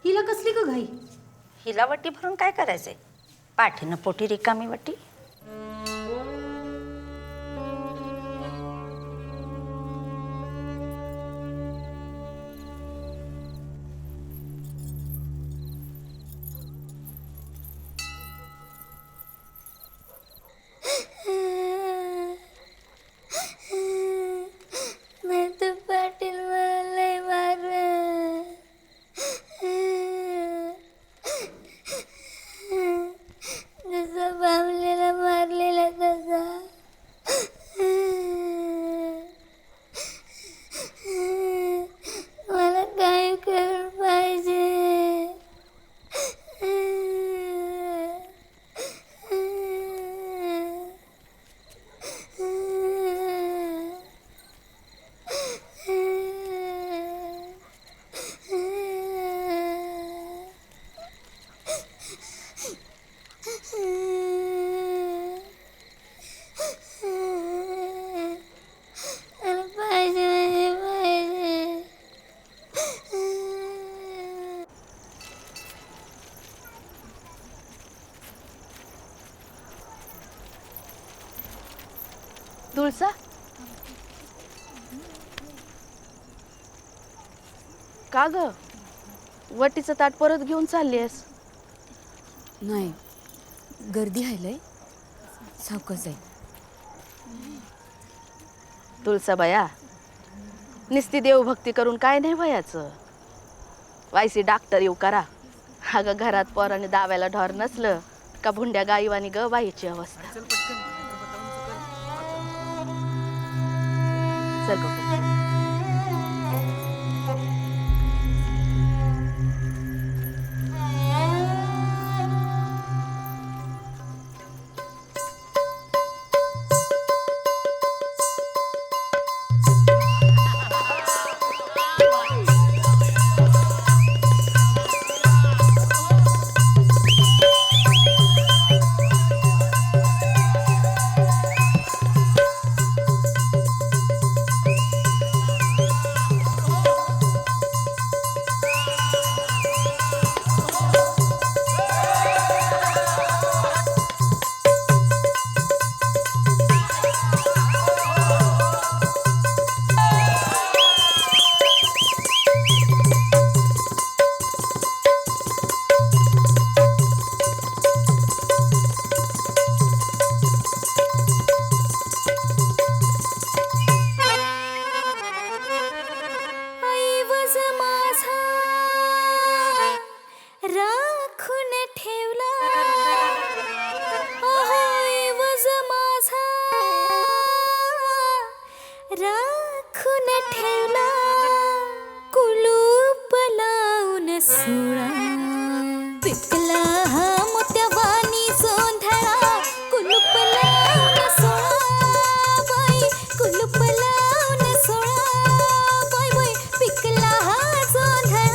हिला कसली ग घाई? हिला वटी भरून काय करायचंय? पाठीनं पोटी रिकामी वटी. तुळसा, का ग वटीचं ताट परत घेऊन चाललीस? नाही, गर्दी आहे लय, सावकाश जाईल. तुळसाबाया, निस्ती देवभक्ती करून काय नाही वयाचं. वायसी डॉक्टर येऊ करा. अगं घरात पोराने दाव्याला ढोर नसलं का भुंड्या गाईवानी ग बाईची अवस्था. चल गं. सोळा पिकला हा मोत्यावानी सोंधळा कुलूप लावून सोळा बाई कुलूप लावून सोळा बाई बाई पिकला हा सोंधळा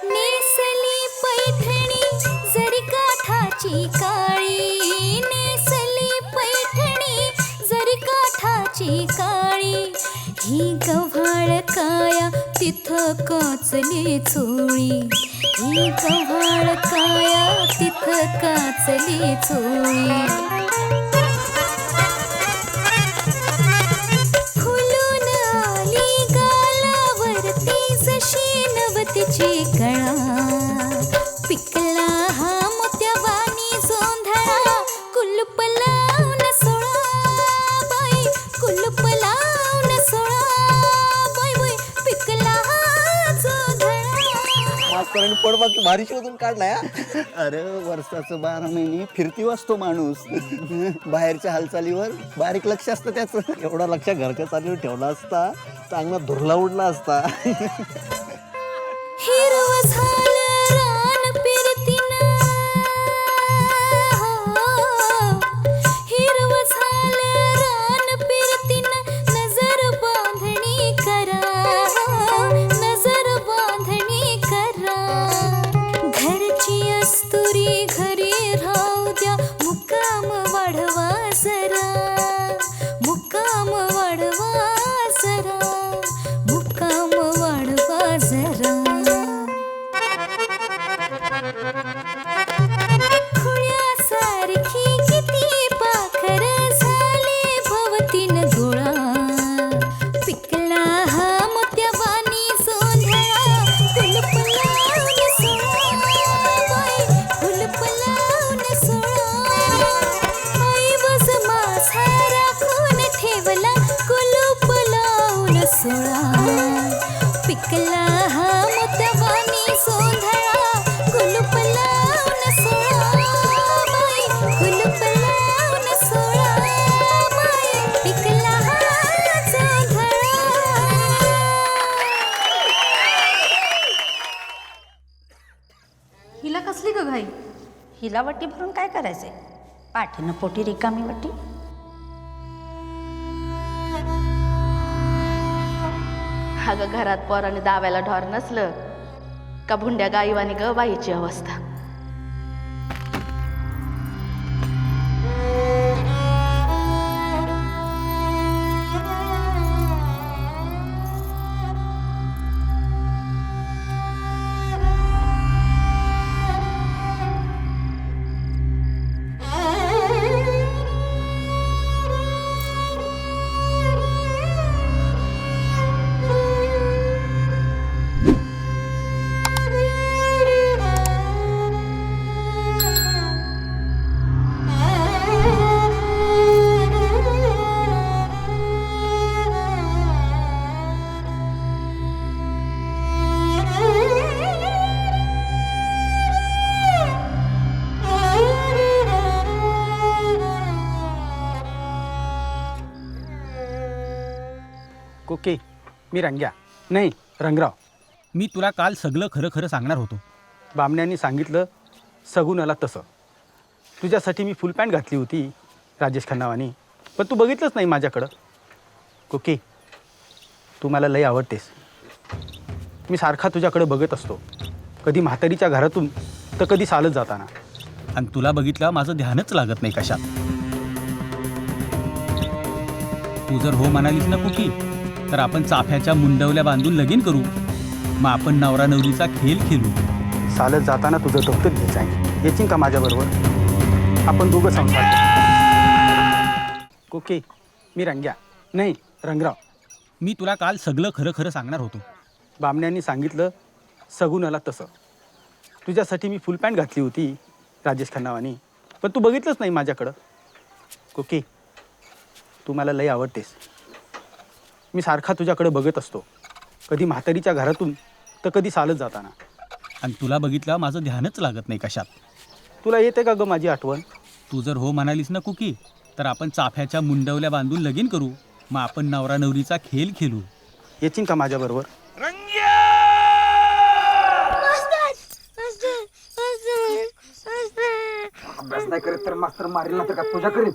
नेसली पैठणी जरी काठाची काळी नेसली पैठणी जरी काठाची काळी ही गव्हाळ काया तिथं काचली चोळी ही गव्हाळ काया तिथं काचली चोळी फुलून आली गालावरती जशी नवतीची कळा पिकला हा मोत्यावानी सोंधळा कुलूप लावून सोळा बाई कुलूप लावून सोळा बाई बाई पिकला हा सोंधळा मास्तरांनी पडबाकी भारी शोधून काढलाय हा. अरे वर्षाचं 12 महिने फिरती वाचतो माणूस. बाहेरच्या हालचालीवर बारीक लक्ष असतं त्याचं. एवढा लक्ष घरच्या चालीवर ठेवला असता चांगला धुरला उडला असता. हिरवं झालं रान फिरतीनं हिरवं झालं रान फिरतीनं नजर बांधणी करा नजर बांधणी करा घरची अस्तुरी घरी राहू द्या मुक्काम वाढवा जरा मुक्काम वाढवा जरा मुक्काम वाढवा जरा खुळ्यासारखी किती पाखर झाले भवतीन गोळा पिकला हा मोत्यावानी सोंधळा कुलूप लावून सोळा बाई कुलूप लावून सोळा ऐवज माझा राखून ठेवला कुलूप लावून सोळा पिकला हा मोत्यावानी सोंधळा कुलूप लावून सोळा बाई कुलूप लावून सोळा बाई पिकला हा सोंधळा. हिला कसली ग घाई? हिला वट्टी भरून काय करायचंय? पाठीनं पोटी रिकामी वट्टी. अगं घरात पोराने दाव्याला ढोर नसलं का भुंड्या गाईवानी ग बाईची अवस्था. कोके, मी रंग्या नाही रंगराव. मी तुला काल सगळं खरं खरं सांगणार होतो. बामण्यांनी सांगितलं सगुनाला तसं. तुझ्यासाठी मी फुल पॅन्ट घातली होती राजेश खन्नावानी, पण तू बघितलंच नाही माझ्याकडं. कोके, तू मला लय आवडतेस. मी सारखा तुझ्याकडे बघत असतो, कधी म्हातारीच्या घरातून तर कधी चालत जाताना. आणि तुला बघितलं माझं ध्यानच लागत नाही कशात. तू जर हो म्हणालीस ना कोकी, तर आपण चाफ्याच्या मुंडवल्या बांधून लगीन करू. मग आपण नवरा नवरीचा खेळ खेळू. चालत जाताना तुझं दप्तर घ्यायचं आहे, येशील का माझ्याबरोबर? आपण दोघं संसार करू. कोके, मी रंग्या नाही रंगराव. मी तुला काल सगळं खरं खरं सांगणार होतो. बामण्यांनी सांगितलं सगुनाला तसं. तुझ्यासाठी मी फुल पॅन्ट घातली होती राजेश खन्नावानी, पण तू बघितलंच नाही माझ्याकडं. कोकी, तू मला लई आवडतेस. मी सारखा तुझ्याकडे बघत असतो, कधी म्हातारीच्या घरातून तर कधी चालत जाताना. आणि तुला बघितलं माझं ध्यानच लागत नाही कशात. तुला येते का ग माझी आठवण? तू जर हो म्हणालीस ना कुकी, तर आपण चाफ्याच्या मुंडवल्या बांधून लगीन करू. मग आपण नवरा नवरीचा खेळ खेळू. येशील का माझ्याबरोबर? अभ्यास नाही करीत तर मास्तर मारेल ना तर का पूजा करीत.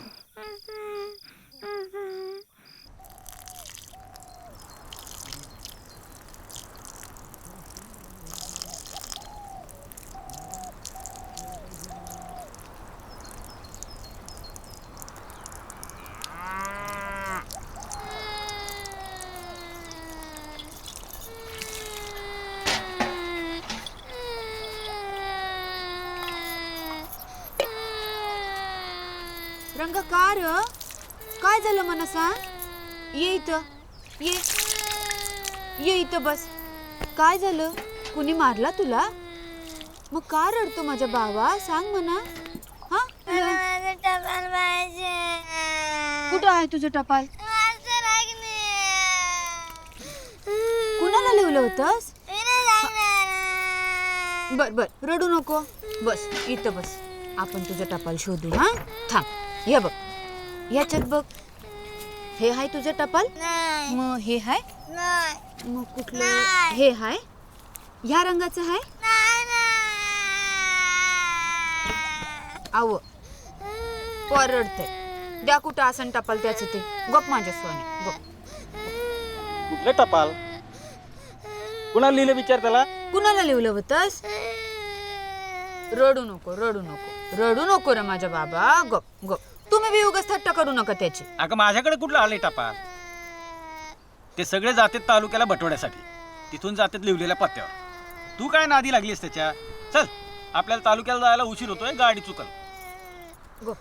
रंग कार काय झालं मला सांग. ये इथं, ये इथं बस. काय झालं? कुणी मारला तुला? मग का रडतो माझा बाबा? सांग म्हणा. हा कुठं आहे तुझं टपाल? कुणाला लिहिलं होतंस? बर बर रडू नको, बस इथं बस. आपण तुझं टपाल शोधू. हा थांब. हे बघ, ह्याच्यात बघ. हे हाय तुझं टपाल? मग हे हाय? मग कुठलं? हे हाय? ह्या रंगाचं हाय? आव पोर रडते. द्या कुठं आसन टपाल त्याचं ते. गप माझ्या स्वाने गप. कुठलं टपाल? कुणाला लिहिलं विचार त्याला. कुणाला लिहिलं होतंस? रडू नको, रडू नको, रडू नको रे माझ्या बाबा. गप गप. तुम्ही बी उगाच थट्टा करू नका त्याची. अगं माझ्याकडे कुठलं आले टपाल? ते सगळे जातात तालुक्याला बटवड्यासाठी. तिथून जातात लिवलेल्या पत्त्यावर. तू काय नादी लागलीस त्याच्या? चल, आपल्याला तालुक्याला जायला उशीर होतोय, गाडी चुकल. गप.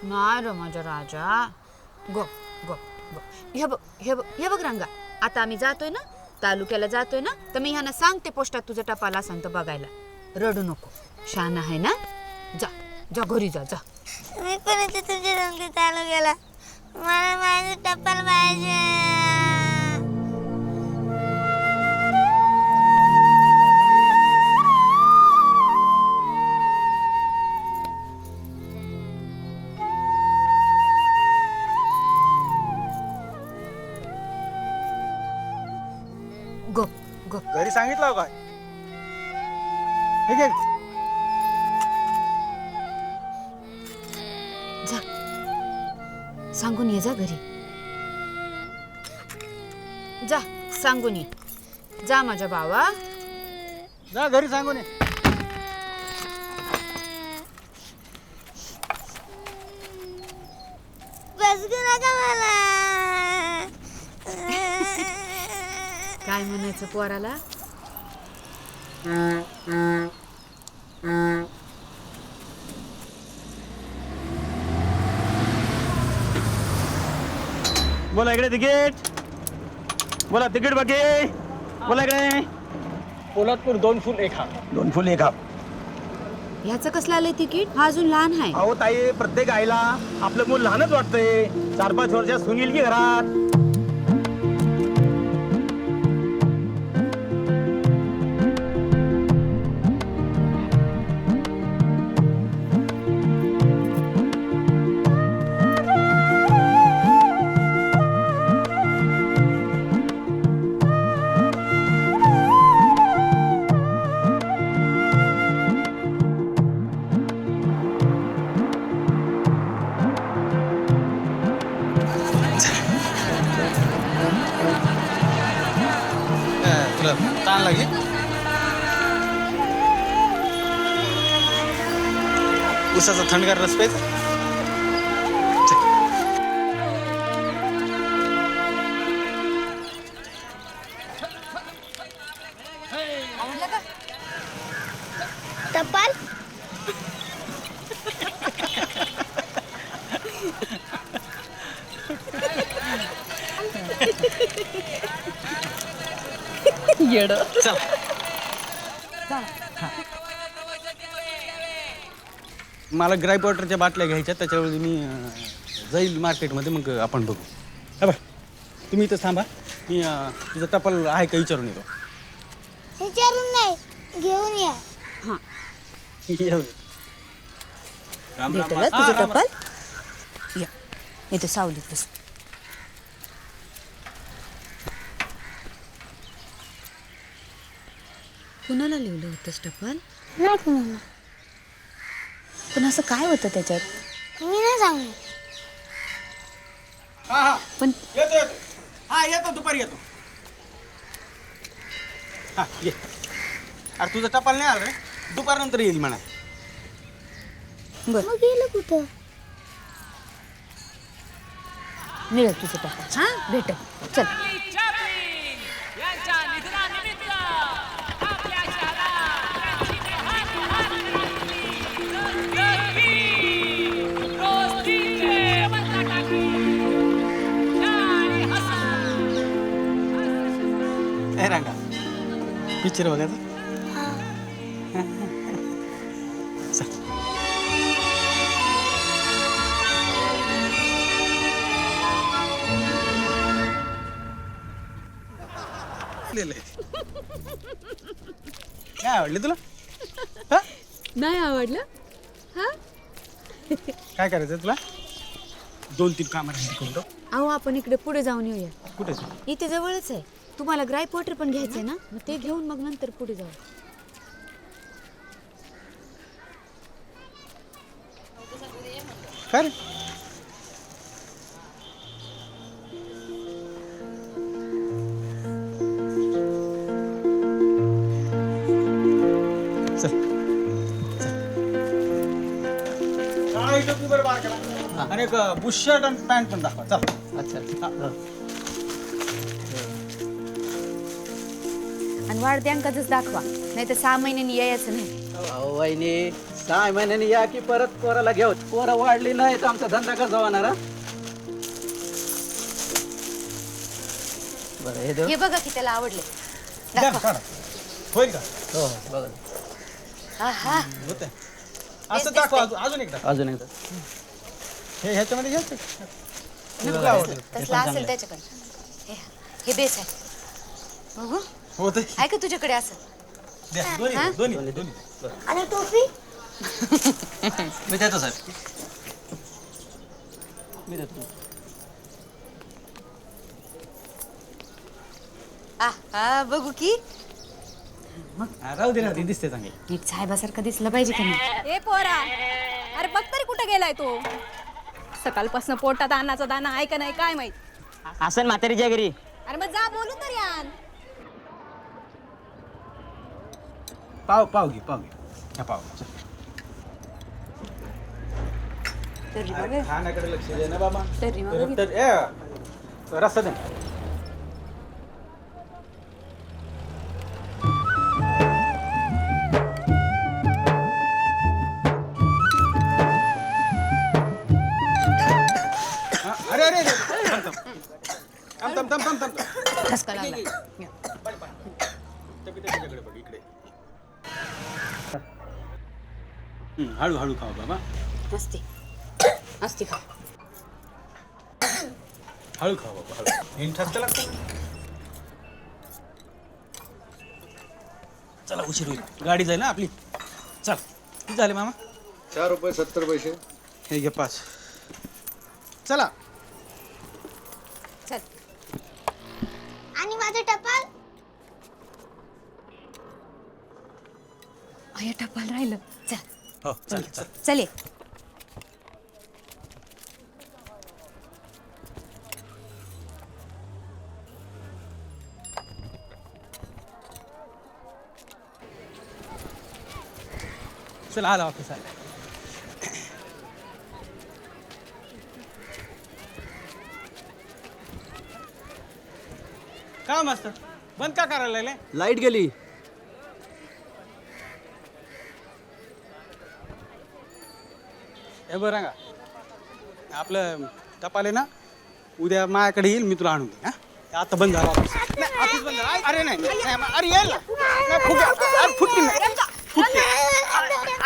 नाही रे माझ्या राजा. गप गप गप. हे बघ, हे बघ, हे बघ रंगा. आता आम्ही जातोय ना, तालुक्याला जातोय ना, तर मी ह्यांना सांगते पोस्टात तुझं टपाल असं तर बघायला. रडू नको, शान आहे ना. जा जा घरी जा जा. मी पण इथे तुझ्या रंग चालू गेला. मला माझं टपाल पाहिजे. गप गप. घरी सांगितलं काय? हे घे. जा सांगून ये, जा घरी जा. सांगून ये. जा माझ्या बाबा. जा घरी सांगून ये. बस करू नका मला. काय म्हणायचं पोराला? बोला इकडे तिकीट. बोला तिकीट बाकी. बोला इकडे. पोलादपूर 2 फुल 1 हाफ. 2 फुल 1 हाफ. ह्याचं कसलं आलंय तिकीट? हा अजून लहान आहे. अहो ताई, प्रत्येक आईला आपलं मूल लहानच वाटतंय. 4-5 वर्षात सून येईल की घरात. ताण लागली. उसाचा थंडगार रस प्यायचा. टपाल येड. मला ग्राईप वॉटरच्या बाटल्या घ्यायच्या, त्याच्यावर मी जाईल मार्केटमध्ये, मग आपण बघू. हा बा, तुम्ही इथं थांबा, मी तुझं टपाल आहे का विचारून येतो. विचारून नाही, घेऊन या. येऊ. भेटलं तुझं टपाल? या इथे सावलीत बस. कुणाला लिहिलं होतंस टपाल? नाही कुणाला. पण असं काय होतं त्याच्यात? मी नाही सांगू. पण येतो येतो. हा येतो, दुपारी येतो. हा ये. अरे तुझं टपाल नाही आलं रे, दुपारनंतर येईल म्हणा. मग गेलं कुठं? मिळेल तुझं टपाल. हा भेट. चल. रंगा पिक्चर बघायचा. काय आवडले तुला? नाही आवडलं? हा काय करायचं तुला? 2-3 कामं करून. अहो आपण इकडे पुढे जाऊन येऊया. कुठे? इथे जवळच आहे. तुम्हाला ग्राईप वॉटर पण घ्यायचंय ना, मग ते घेऊन मग नंतर पुढे जाऊ. काय रे? आणि एक बुश शर्ट आणि पॅन्ट पण दाखवा. चल. अच्छा. आणि वाढद्यांकाच दाखवा, नाही तर 6 महिन्यांनी यायचं नाही. वहिनी 6 महिन्यांनी या की परत पोराला घेऊ. पोरं वाढली नाही तर आमचा धंदा कसा होणार? बरं हे देऊ. हे बघा की त्याला आवडले. होईल का? हो बघा. आहा होते. असं दाखवा अजून एकदा. अजून एकदा. हे ह्याच्यामध्ये घ्यायचं. तसला असेल त्याच्याकडे. हे बेस आहे बघू. होते. आहे का तुझ्याकडे असं? दोन्ही. आणि टोपी? मी देतो साहेब. मी देतो. हा बघू की. राहू दे ना, ती दिसते चांगली. नीट साहेबासारखं दिसलं पाहिजे की नाही. ए पोरा, अरे बघ तरी कुठे गेलाय तो? सकाळपासून पोटात अन्नाचा दाना आहे का नाही काय माहित. असं म्हातारीच्या घरी. अरे मग जा बोलून तरी आण. पाव घे. ह्या पाव. खाण्याकडे लक्ष दे ना बाबा. रस्ता दे. अरे थांब. ठसका लागला. हळू खाऊ बाबा. असती खा. हळू खाऊ बाबा, हळू. ठसका लागतं. चला उशीर होईल, गाडी जाईल ना आपली. चल. किती झाले मामा? 4 रुपये 70 पैसे. हे घे 5. चला. चल. आणि माझं टपाल? अय टपाल राहिलं. चल. हो चल. चले. चल आला ऑफिस आला. काय मस्त बंद का करायला लागले? लाईट गेली. हे बरं का, आपलं टपाल आहे ना, उद्या माझ्याकडे येईल, मी तुला आणून देईन. हा आता बंद झाला ऑफिस. ऑफिस बंद झालं. अरे नाही अरे येईल ना. फुटली.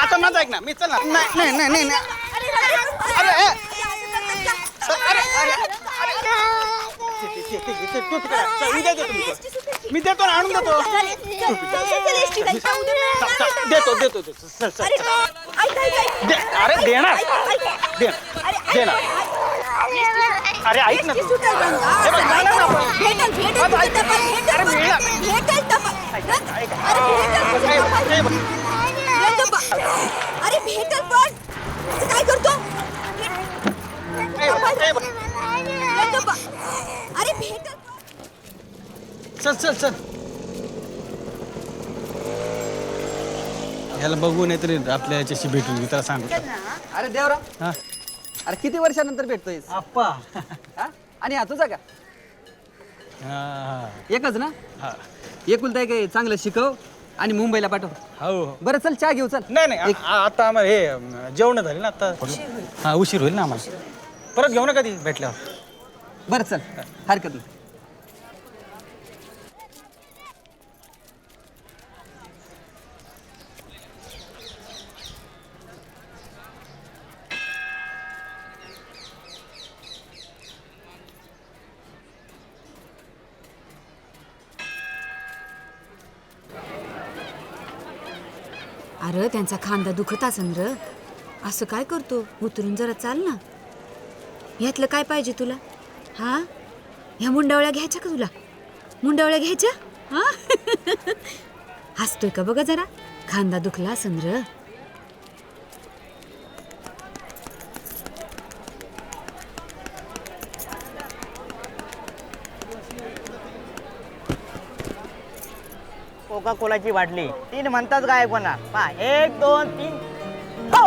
आता माझं ऐक ना, मी चल ना. नाही नाही नाही नाही. अरे अरे मी देतो ना, आणून देतो. देतो चल चल. अरे देणार देणार. अरे ऐक ना तू. हे बघ, जाणार ना आपण. अरे मिळणार. अरे भेटल पण काय करतो? अरे भेटल. चल चल चल. ह्याला बघू नाही तरी आपल्या याच्याशी भेटून घेऊ, त्याला सांगू. अरे देवराव, हा अरे किती वर्षानंतर भेटतोय? आप्पा. आणि हा तुझा का? हा एकच ना? हा. एकुलता एक आहे, चांगलं शिकव आणि मुंबईला पाठव. हो. बरं चल चहा घेऊ चल. नाही नाही आता आम्हाला हे जेवण झाले ना आता. हा उशीर होईल ना आम्हाला. परत घेऊ ना कधी भेटल्यावर. बरं चल, हरकत नाही. अरे त्यांचा खांदा दुखत असन र. असं काय करतो? उतरून जरा चाल ना. यातलं काय पाहिजे तुला? हा ह्या मुंडावळ्या घ्यायच्या का तुला? मुंडावळ्या घ्यायच्या? हा हसतोय का बघा जरा. खांदा दुखला असन र. कोका कोलाची बाटली 3 म्हणतात गायक होणार. 1 2 3 हो.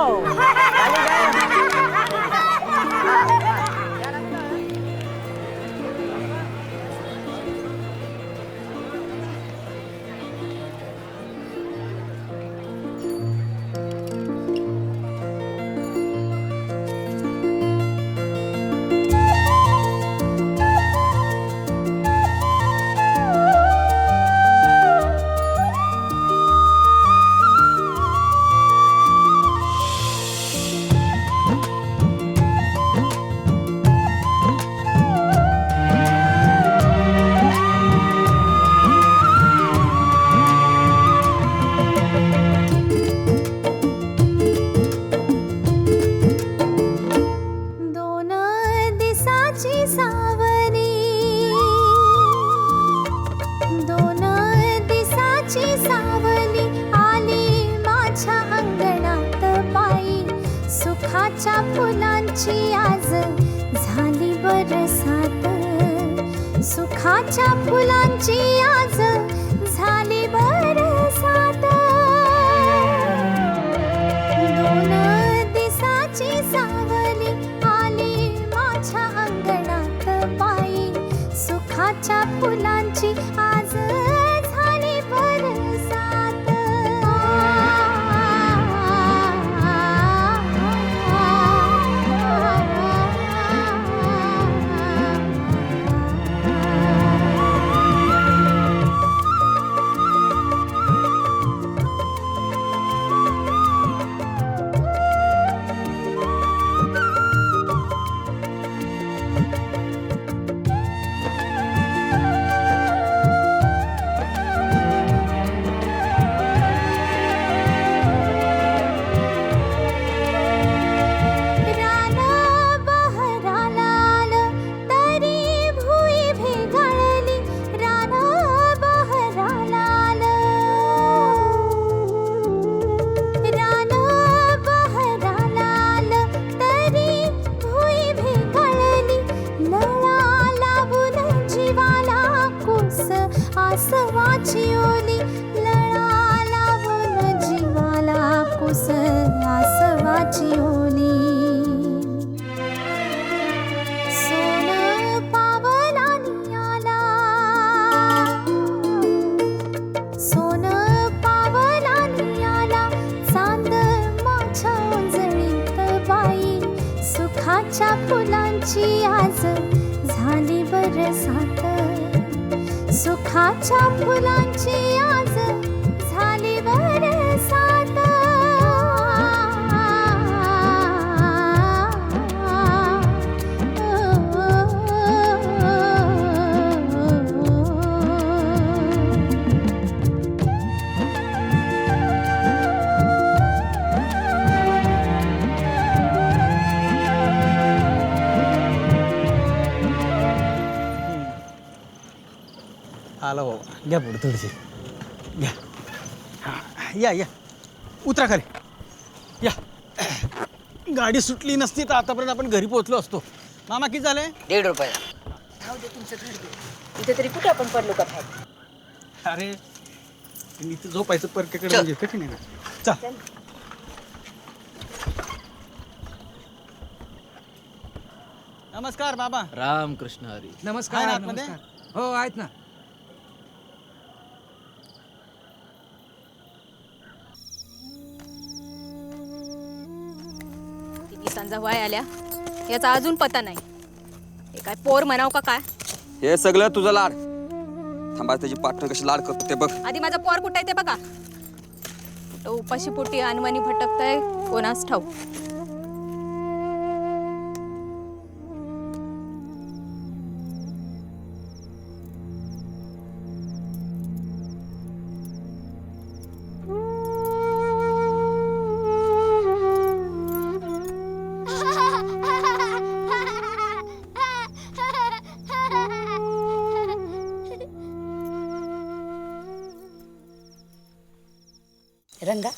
फुलांची आज झाली बरसात. सुखाच्या फुलांची आज झाली बरसात. 2 दिसाची सावली आली माझ्या अंगणात बाई. सुखाच्या फुलांची आज झाली बरसात. आसवाची ओली लळा लावून जीवाला कुस. आसवाची ओली सोनं पावलानी आला. सोनं पावलानी आला चांद माझ्या उंजळीत बाई. सुखाच्या फुलांची आज झाली बरसात. सुखाच्या फुलांची आज झाली बरसात. आला बाबा. घ्या पुढे थोडीशी घ्या. हां या या उतरा खाली या. गाडी सुटली नसती तर आतापर्यंत आपण घरी पोहोचलो असतो. मामा किती झाले? 1.5 रुपये. इथे तरी कुठे आपण पडलो का बाहेर? अरे इथे झोपायचं परकेकडे म्हणजे कठीण आहे ना. चल नमस्कार बाबा. रामकृष्ण हरी. आहे नमस्कार ना आतमध्ये? नमस्कार. हो आहेत ना. किती सांजा वाय आल्या याचा अजून पता नाही. हे काय पोर म्हणाव का काय? हे सगळं तुझं लाड. थांबा त्याची पाठण कशी लाड करतो ते बघ. आधी माझा पोर कुठं आहे ते बघा. कुठं उपाशी पोटी अनवाणी भटकताय कोणास ठाऊ. रंगा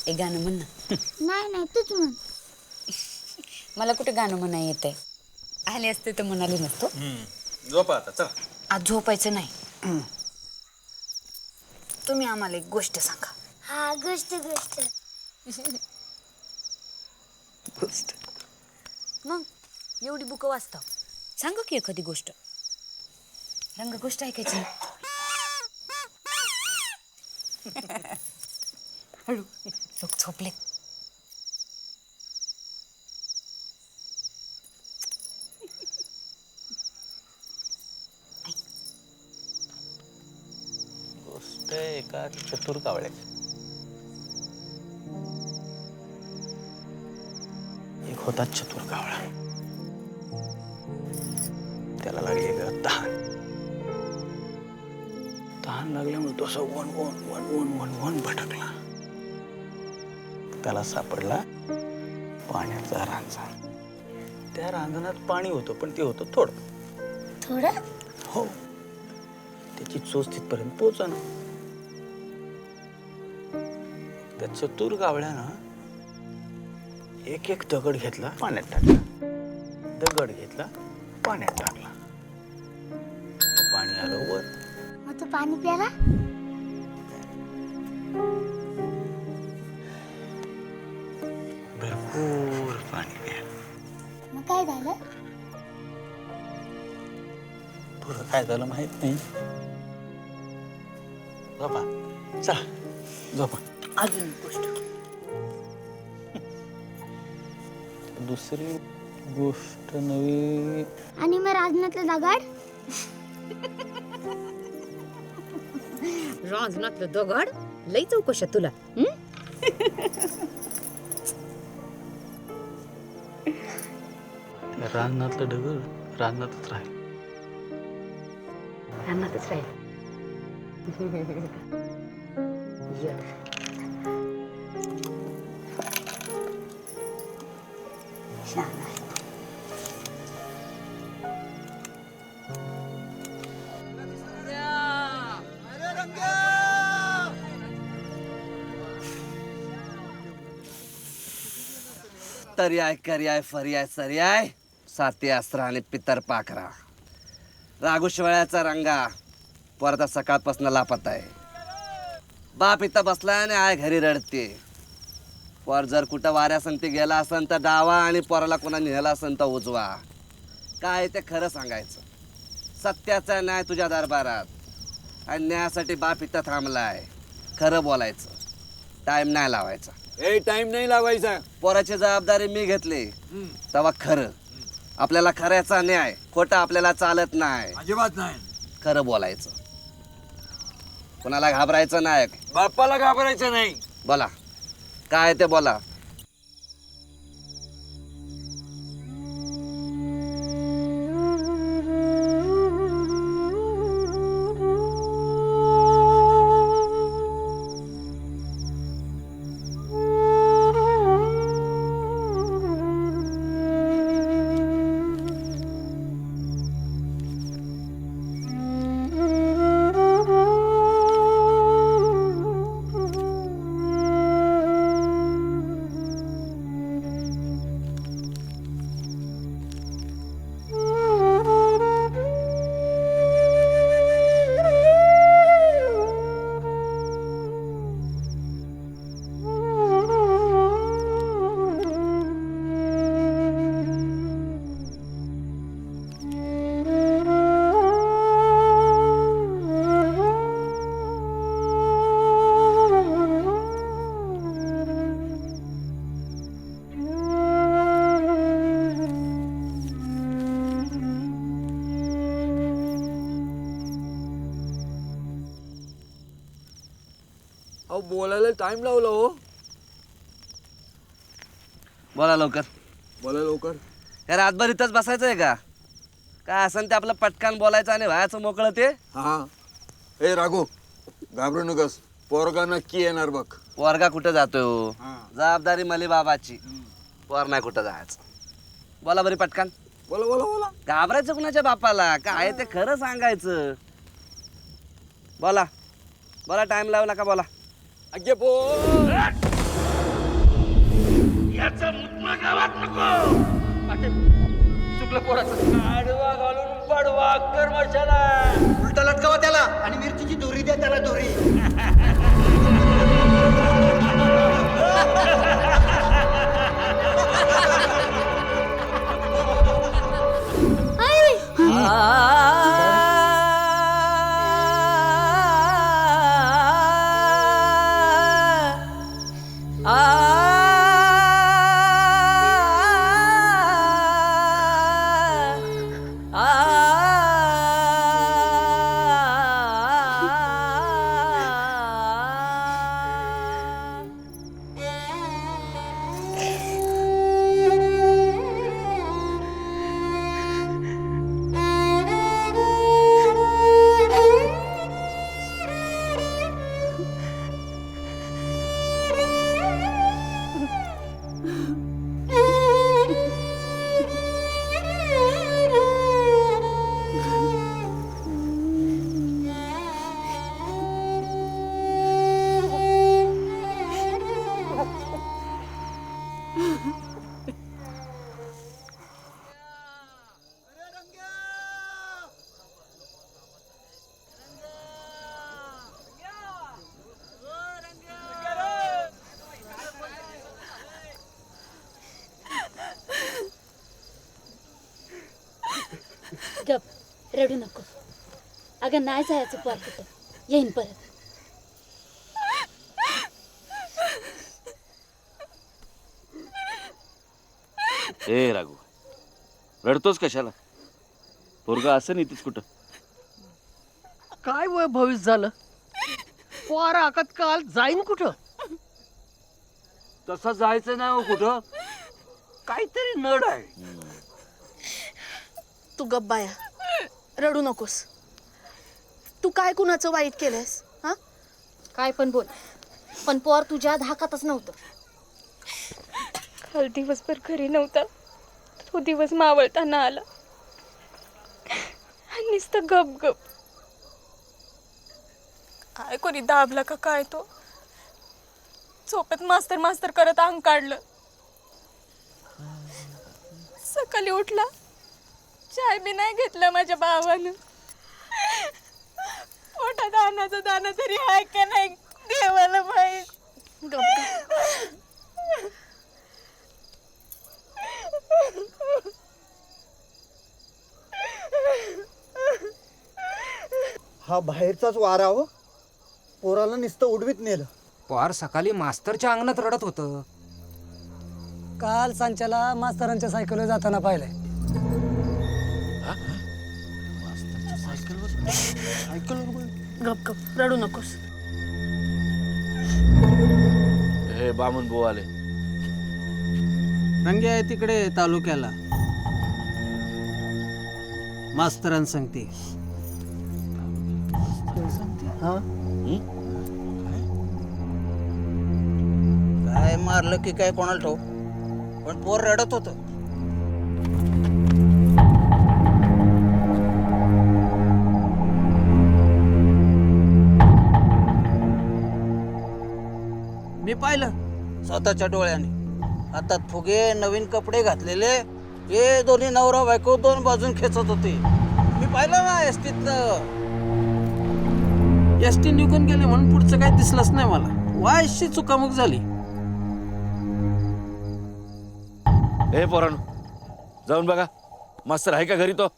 एक गाणं म्हण ना. नाही नाही तूच म्हण. मला कुठे गाणं म्हणा येते. आले असते तर म्हणाले नसतो. झोपा आता चला. आज झोपायचं नाही. तुम्ही आम्हाला एक गोष्ट सांगा. हा गोष्ट गोष्ट गोष्ट मग एवढी बुकं वाचता सांगा की एखादी गोष्ट. रंग गोष्ट ऐकायची. हळू लोक झोपले. गोष्ट एका चतुर कावळ्याची. एक होता चतुर कावळा. त्याला लागली ग तहान. तहान लागल्यामुळे तो असा वन वन वन वन वन वन भटकला. त्याला सापडला पाण्याचा रांजण. त्या रांजणात पाणी होतं पण ते होतं थोडं. थोडं. हो. त्याची चोच तिथपर्यंत पोहोचना. त्या चतुर कावळ्यानं एक एक दगड घेतला पाण्यात टाकला. दगड घेतला पाण्यात टाकला. पाणी आलं वर. मग तू पाणी प्याला. भरपूर पाणी प्यायला. मग काय झालं. पुढं काय झालं माहित नाही. झोपा चला झोपा. अजून एक गोष्ट. दुसरी गोष्ट नवी. आणि मग राजनातलं दगड. राजनातलं दगड लई चौकशा तुला. रानातलं दगड रानातच राहील. रानातच राहील. तर्याय कर्याय फर्याय सर्याय साती अस्त्र आणि पितर पाखरा. राघुशवळ्याचा रंगा परत सकाळपासून लापत आहे. बाप इथं बसलाय आणि आय घरी रडते. पर जर कुठं वाऱ्यासंती गेला असन तर डावा आणि पोराला कोणा नेला असन तर उजवा. काय ते खरं सांगायचं. सत्याचा न्याय तुझ्या दरबारात. आणि न्यायासाठी बाप इथं थांबलाय. खरं बोलायचं. टाइम नाही लावायचा. टाइम नाही लावायचा. पोराची जबाबदारी मी घेतली तेव्हा खरं. आपल्याला खऱ्याचा न्याय. खोटं आपल्याला चालत नाही. अजिबात नाही. खरं बोलायचं. कोणाला घाबरायचं नाही. बाप्पाला घाबरायचं नाही. बोला काय ते बोला. बोलायला टाइम लावला हो. बोला लवकर. बोला लवकर. काय रातभर इथंच बसायचं आहे का? काय असं ते आपलं पटकान बोलायचं आणि व्हायचं मोकळं ते. हा ए राघू, घाबरू नकस, पोरगा नक्की येणार बघ. पोरगा कुठं जातोय हो? जबाबदारी मली बाबाची. पोर नाही कुठं जायचं. बोला बरी पटकान. बोला बोला बोला. घाबरायचं कुणाच्या बापाला? काय ते खरं सांगायचं. बोला बोला, टाइम लावू नका बोला. अगे बोल. याचा मुतमा गावात नको. चुकलं पोराचं. आडवा घालून पडवा कर मशाला. उलटा लटकावा त्याला आणि मिरचीची दोरी द्या त्याला दोरी. गप, रडू नको. अगं नाही जायचं पोर कुठं. येईन परत. ए राघू, रडतोस कशाला? पोरगा असं नाही तीच कुठं. काय वय भविष्य झालं? पोर आकत काल जाईन कुठं? तसं जायचं नाही हो कुठं. काहीतरी नड आहे. तू गप बाया, रडू नकोस. तू काय कुणाचं वाईट केलंयस? हा, काय पण बोल, पण पोर तुझ्या धाकातच नव्हतं. काल दिवसभर घरी नव्हता. तो दिवस मावळताना आला. नुसतं गप गप. काय कोणी दाबला का काय? तो झोपेत मास्तर मास्तर करत अंग काढलं. सकाळी उठला, चाय बी नाही घेतला माझ्या भावानं. पोटात अन्नाचा दाना तरी आहे का नाही देवाला माहित. हा बाहेरचाच वारा हो. पोराला नुसतं उडवीत नेलं. पोर सकाळी मास्तरच्या अंगणात रडत होतं. काल सांच्याला मास्तरांच्या सायकलवर जाताना पाहिलंय. गप गप, रडू नकोस. हे बामण भाऊ आले. रंगे आहे तिकडे तालुक्याला. मास्तरां सांगते. काय मारलं की काय कोणाला ठेव, पण पोर रडत होत. मी पाहिलं स्वतःच्या डोळ्याने. हातात फुगे, नवीन कपडे घातलेले, हे दोन्ही नवरा बायको दोन बाजून खेचत होते. मी पाहिलं ना एसटीतनं. एसटी निघून गेली म्हणून पुढचं काही दिसलंच नाही मला. वायशी चुकामुक झाली. हे पोरांनो, जाऊन बघा मास्तर आहे का घरी तो.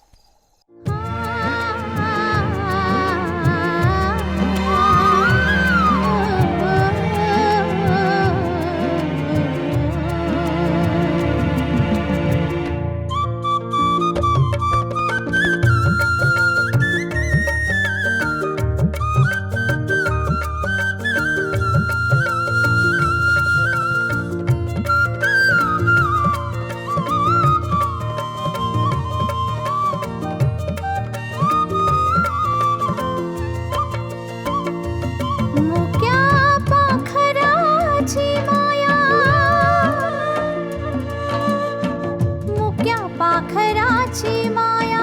पाखराची माया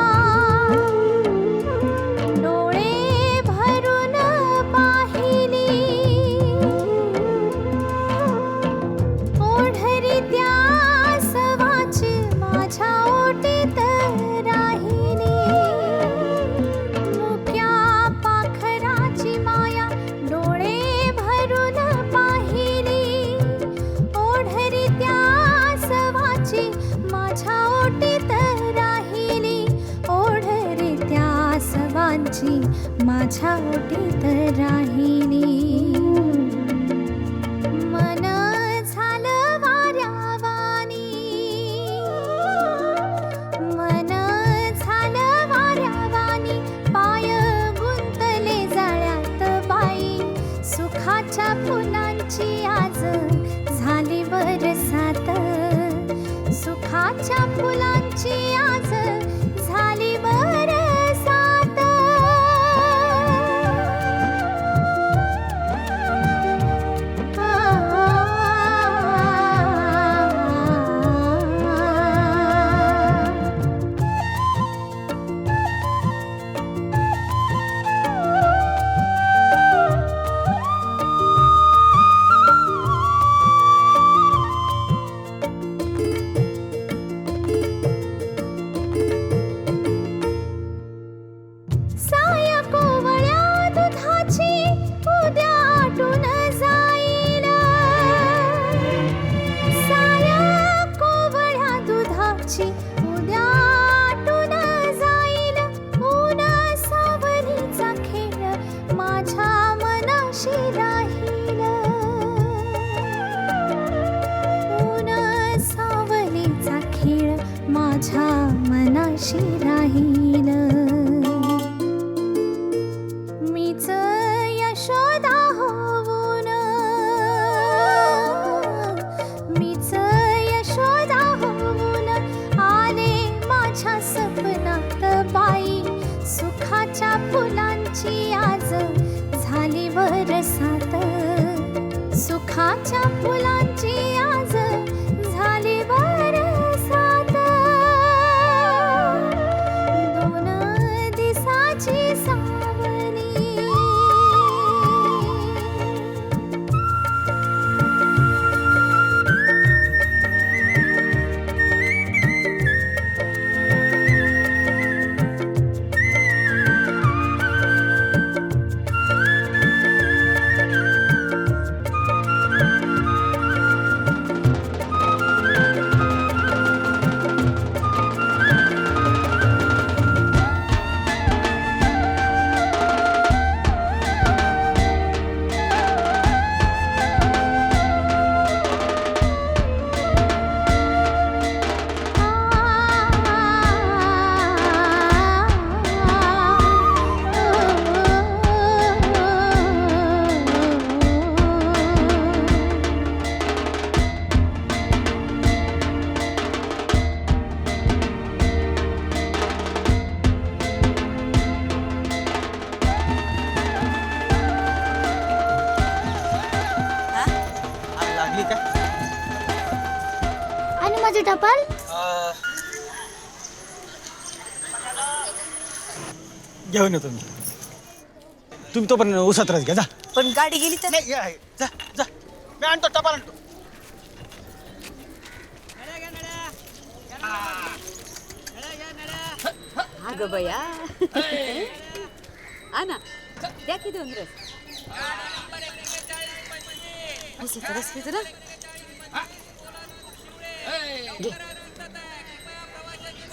डोळे भरून पाहिली ओढरी त्या सवाची माझ्या ओटीत राहिली मुक्या पाखराची माया डोळे भरून पाहिली ओढरी त्या सवाची माझ्या ओटीत राहिली ओढरी त्या सवाची माझ्या ओटीत राहिली मन झालं वाऱ्यावानी मन झालं वाऱ्यावानी पाय गुंतले जाळ्यात बाई सुखाच्या फुलांची आज झाली बरसात सुखाच्या फुलांची आज झाली बरसात साय कोवळ्या दुधाची उद्या आटून जाईल साय कोवळ्या दुधाची उद्या आटून जाईल ऊन सावलीचा खेळ माझ्या मनाशी राहील ऊन सावलीचा खेळ माझ्या मनाशी राहील मीच यशोदा होऊन मीच यशोदा होऊन आले माझ्या सपनात बाई सुखाच्या फुलांची आज झाली बरसात सुखाच्या फुलांची आज झाली बरसात दोन दिसाची सावली लागली का आणि माझी टपाल घेऊन येतो मी तुम्ही तोपर्यंत उसात राहत घ्या जा पण गाडी गेली तर नाही आहे. जा जा मी आणतो टपाल आणतो अगं बया आणा द्या की दोन रस उसाचा रस पितो ना घे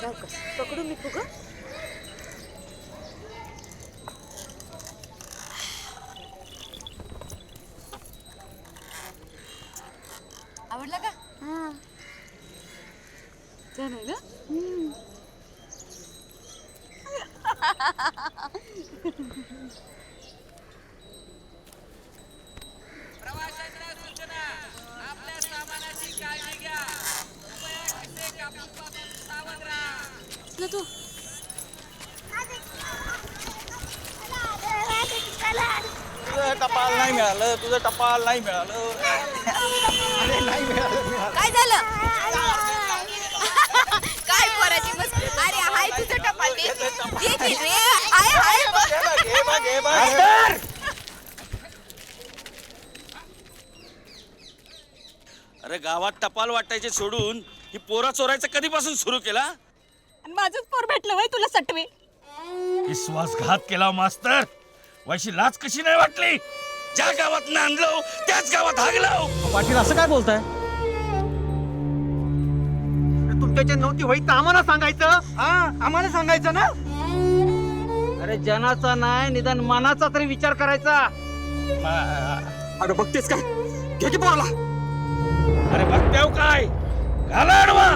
सावकाश पकडून मी फुग आवडला का छान आहे ना तू तुझं टपाल नाही मिळालं तुझं टपाल नाही मिळालं अरे नाही मिळालं काय झालं काय पोराची मस्ती अरे गावात टपाल वाटायचे सोडून ही पोरा चोरायचं कधीपासून सुरू केला? आणि माझंच पोर भेटलं वय तुला सटवे. विश्वासघात केला मास्तर. वायशी लाज कशी नाही वाटली? ज्या गावात आणलो त्याच गावात हागलो. पाटील असं काय बोलताय? तुमच्याच्या नव्हती होई तर आम्हाला सांगायचं. हा आम्हाला सांगायचं ना. अरे जनाचा नाही निदान मनाचा तरी विचार करायचा. अरे बघतेस काय? घे की पोराला. अरे बघतेव काय? घाला आडवा.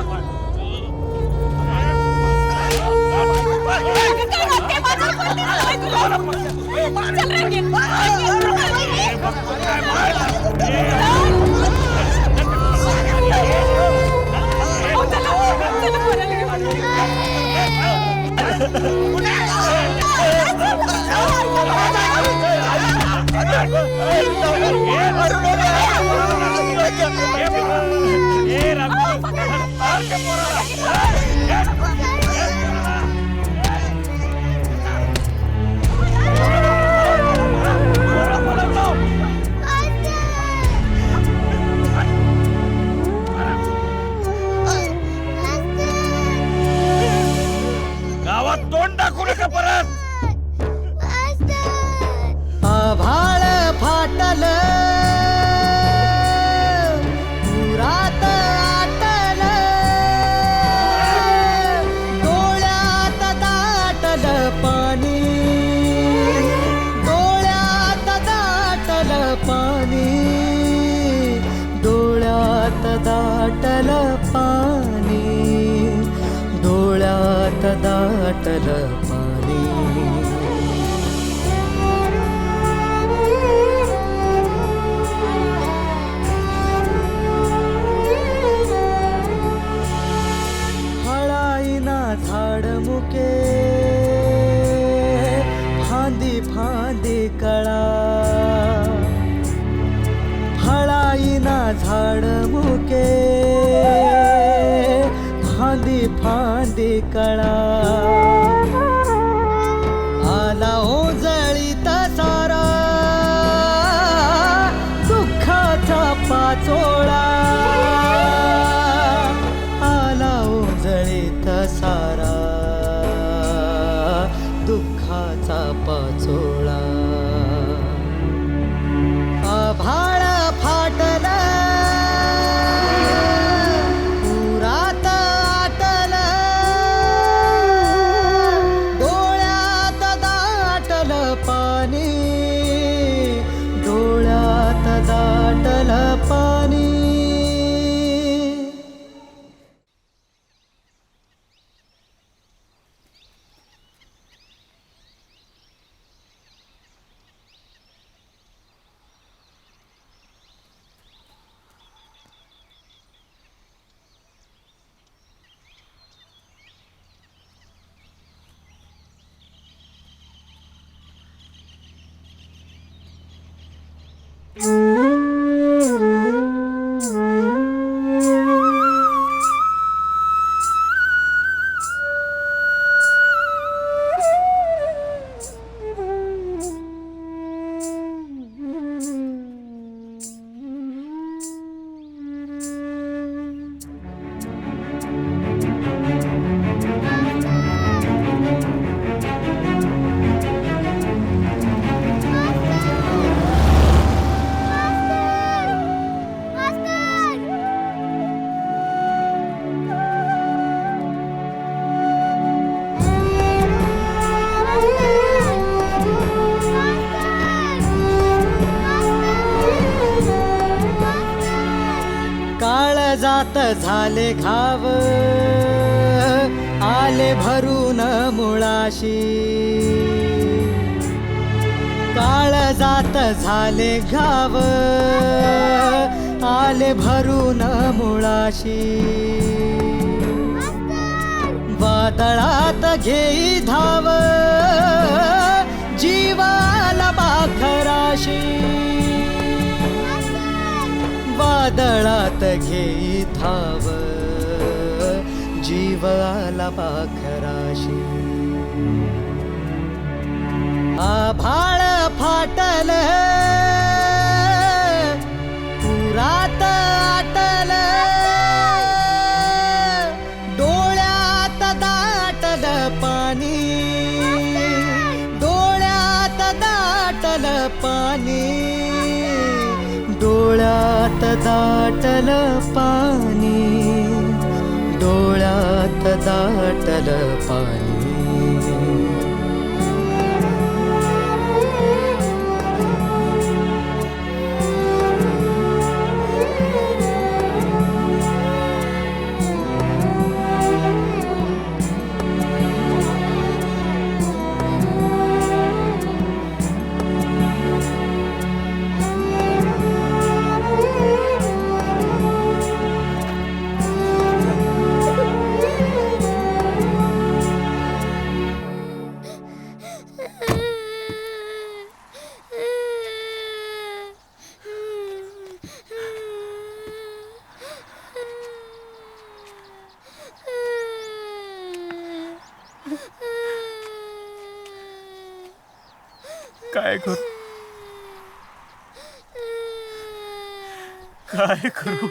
गावात तोंड दाखवू नका परत. आभाळ फाटल पुरात आटल डोळ्यात दाटल पाणी डोळ्यात दाटल पाणी डोळ्यात दाटल पाणी डोळ्यात दाटल पाणी. झाड मुके फांदी फांदी कळा फळाईना झाड मुके फांदी फांदी कळा आला ओंजळीत सारा दुःखाचा पाचोळा आला ओंजळीत सारा दुःखाचा पाचोळा. आभाळ फाटल पुरात आटल डोळ्यात दाटल पाणी डोळ्यात दाटल पाणी. जात झाले घाव आले भरून मुळाशी काळ जात झाले घाव आले भरून मुळाशी वादळात घेई धाव जीवाला बाखराशी वादळात घेई धाव जीवाला बाखराशी आभाळ फाटल पुरात आटल डोळ्यात दाटल पाणी, डोळ्यात दाटल पाणी. काय करू, काय करू?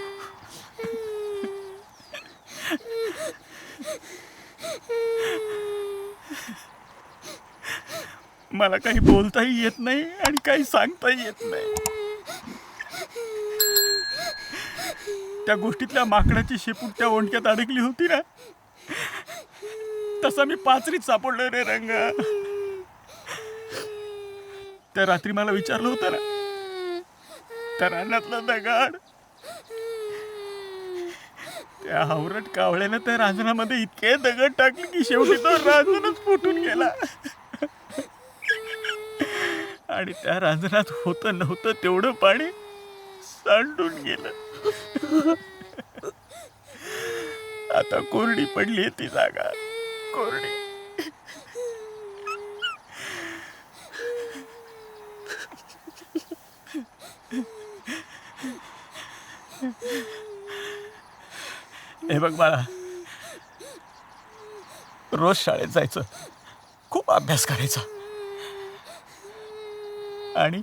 मला काही बोलताही येत नाही आणि काही सांगताही येत नाही. त्या गोष्टीतल्या माकडाची शेपूट त्या ओंडक्यात अडकली होती ना, तसा मी पाचरीत सापडलो रे रंगा. त्या रात्री मला विचारलं होतं ना, त्या रानातला दगड, त्या हावरट कावळ्यानं त्या रांजणामध्ये इतके दगड टाकले की शेवटी तो रांजणच फुटून गेला. आणि त्या रांजणात होतं नव्हतं तेवढं पाणी सांडून गेलं. आता कोरडी पडली ती जागा, कोरडी. हे बघ बाळा, रोज शाळेत जायचं, खूप अभ्यास करायचा आणि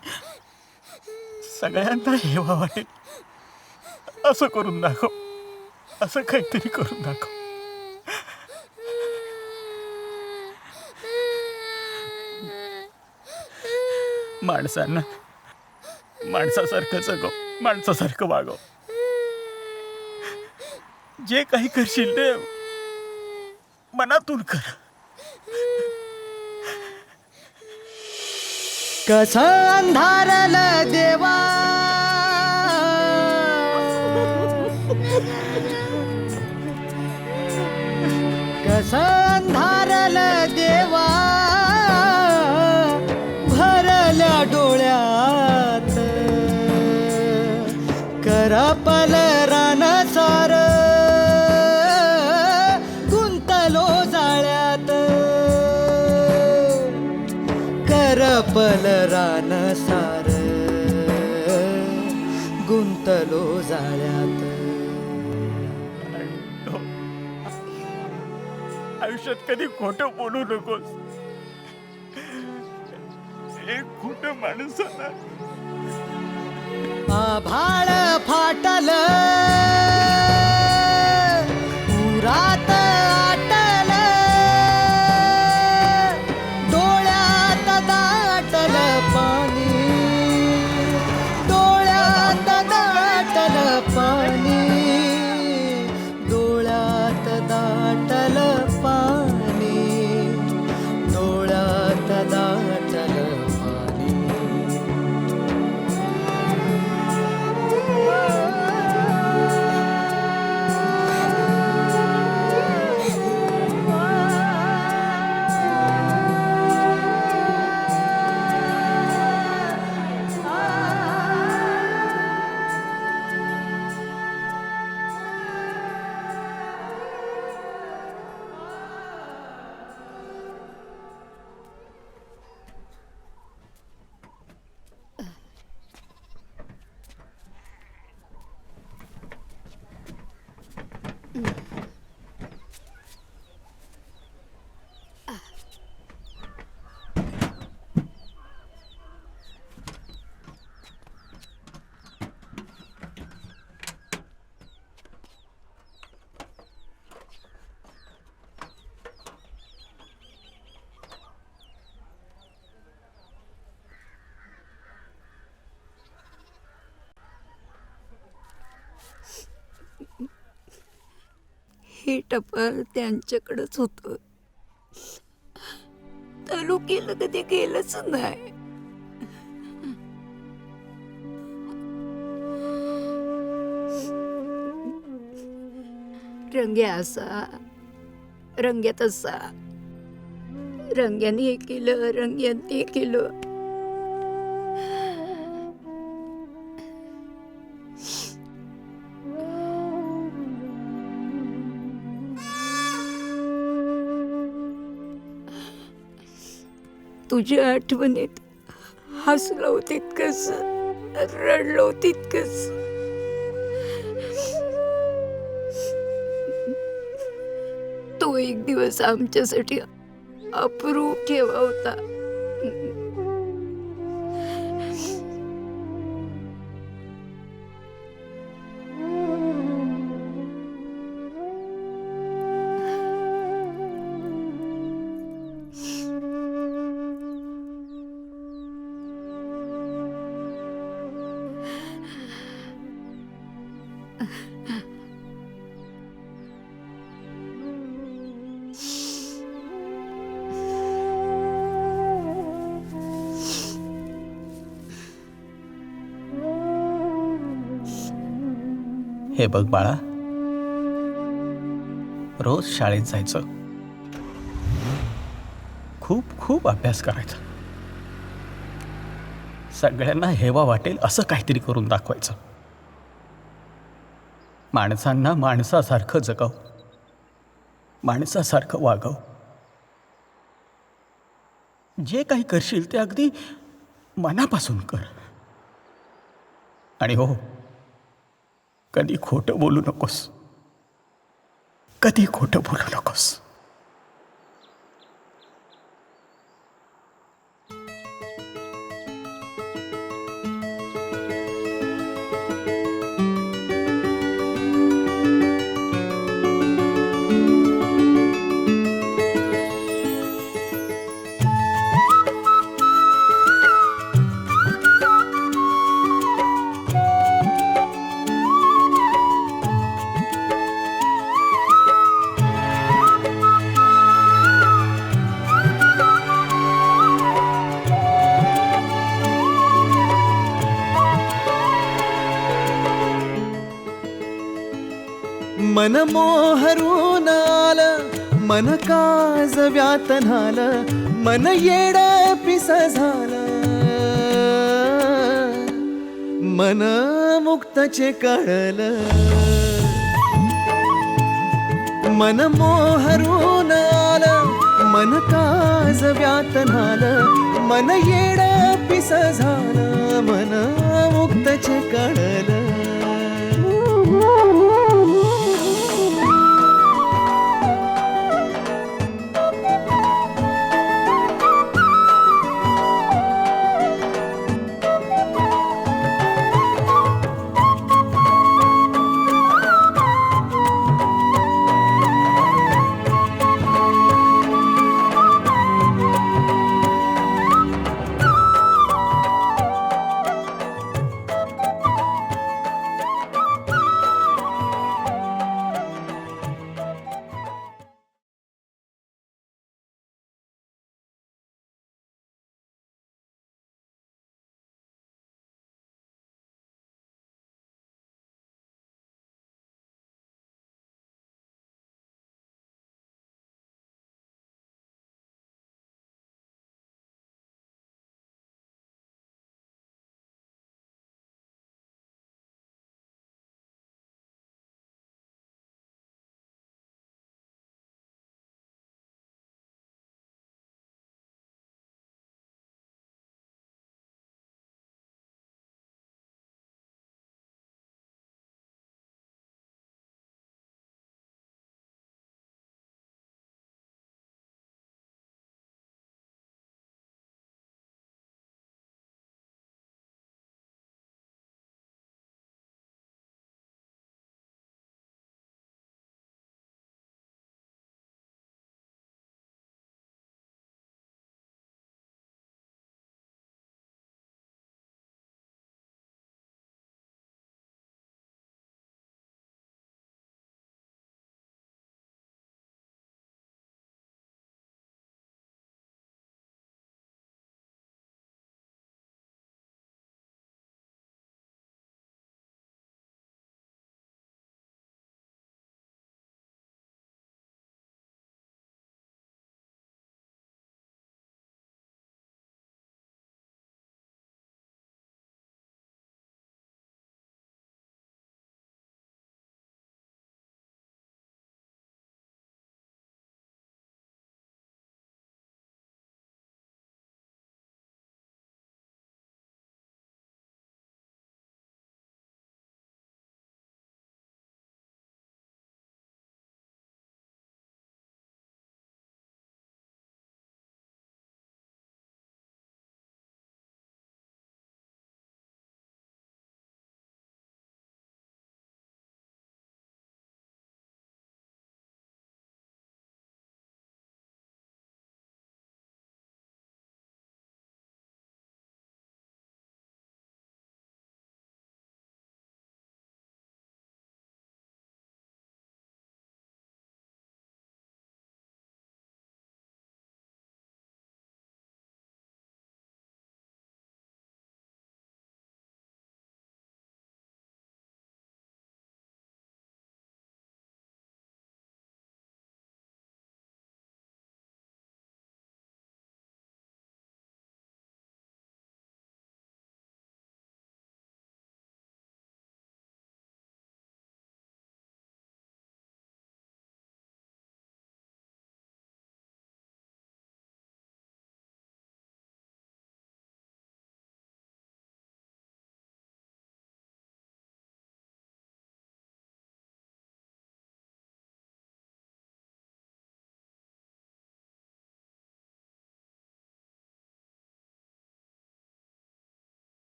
सगळ्यांना हेवा वाटेल असं करून दाखव, असं काहीतरी करून दाखव. माणसांना माणसासारखं जगव, माणसासारखं वागव. जे काही करशील ते मनातून कर. कसं अंधारलं देवा, कसं अंधारलं देवा, भरल्या डोळ्यात करपल रान सार, गुंतलो जाळ्यात, करपल रान सार, गुंतलो जाळ्यात. आयुष्यात कधी खोटं बोलू नकोस. एक खोटं माणसाला आभाळ फाटल, पुरात आटल, डोळ्यात दाटल पाणी, डोळ्यात दाटल पाणी, डोळ्यात दाटल पाणी, डोळ्यात दाटल पाणी. हे टपाल त्यांच्याकडेच होतं. तालुक्याला कधी गेलंच नाही. रंग्या असा, रंग्या तसा, रंग्याने हे केलं, रंग्याने हे केलं. तुझ्या आठवणीत हसलो तितकंच, रडलो तितकंच. तो एक दिवस आमच्यासाठी अप्रूप ठेवा होता. हे बघ बाळा, रोज शाळेत जायचं, खूप खूप अभ्यास करायचा, सगळ्यांना हेवा वाटेल असं काहीतरी करून दाखवायचं, माणसांना माणसासारखं जगव, माणसासारखं वागव. जे काही करशील ते अगदी मनापासून कर. आणि हो, कधी खोटं बोलू नकोस, कधी खोटं बोलू नकोस. मन मोहरून आलं, मन काज व्यातनालं, मन येड पिस झालं, मन मुक्तचे कळलं. मन मोहरून आलं, मन काज व्यातनालं, मन येड पिस झालं, मन मुक्तचे कळलं.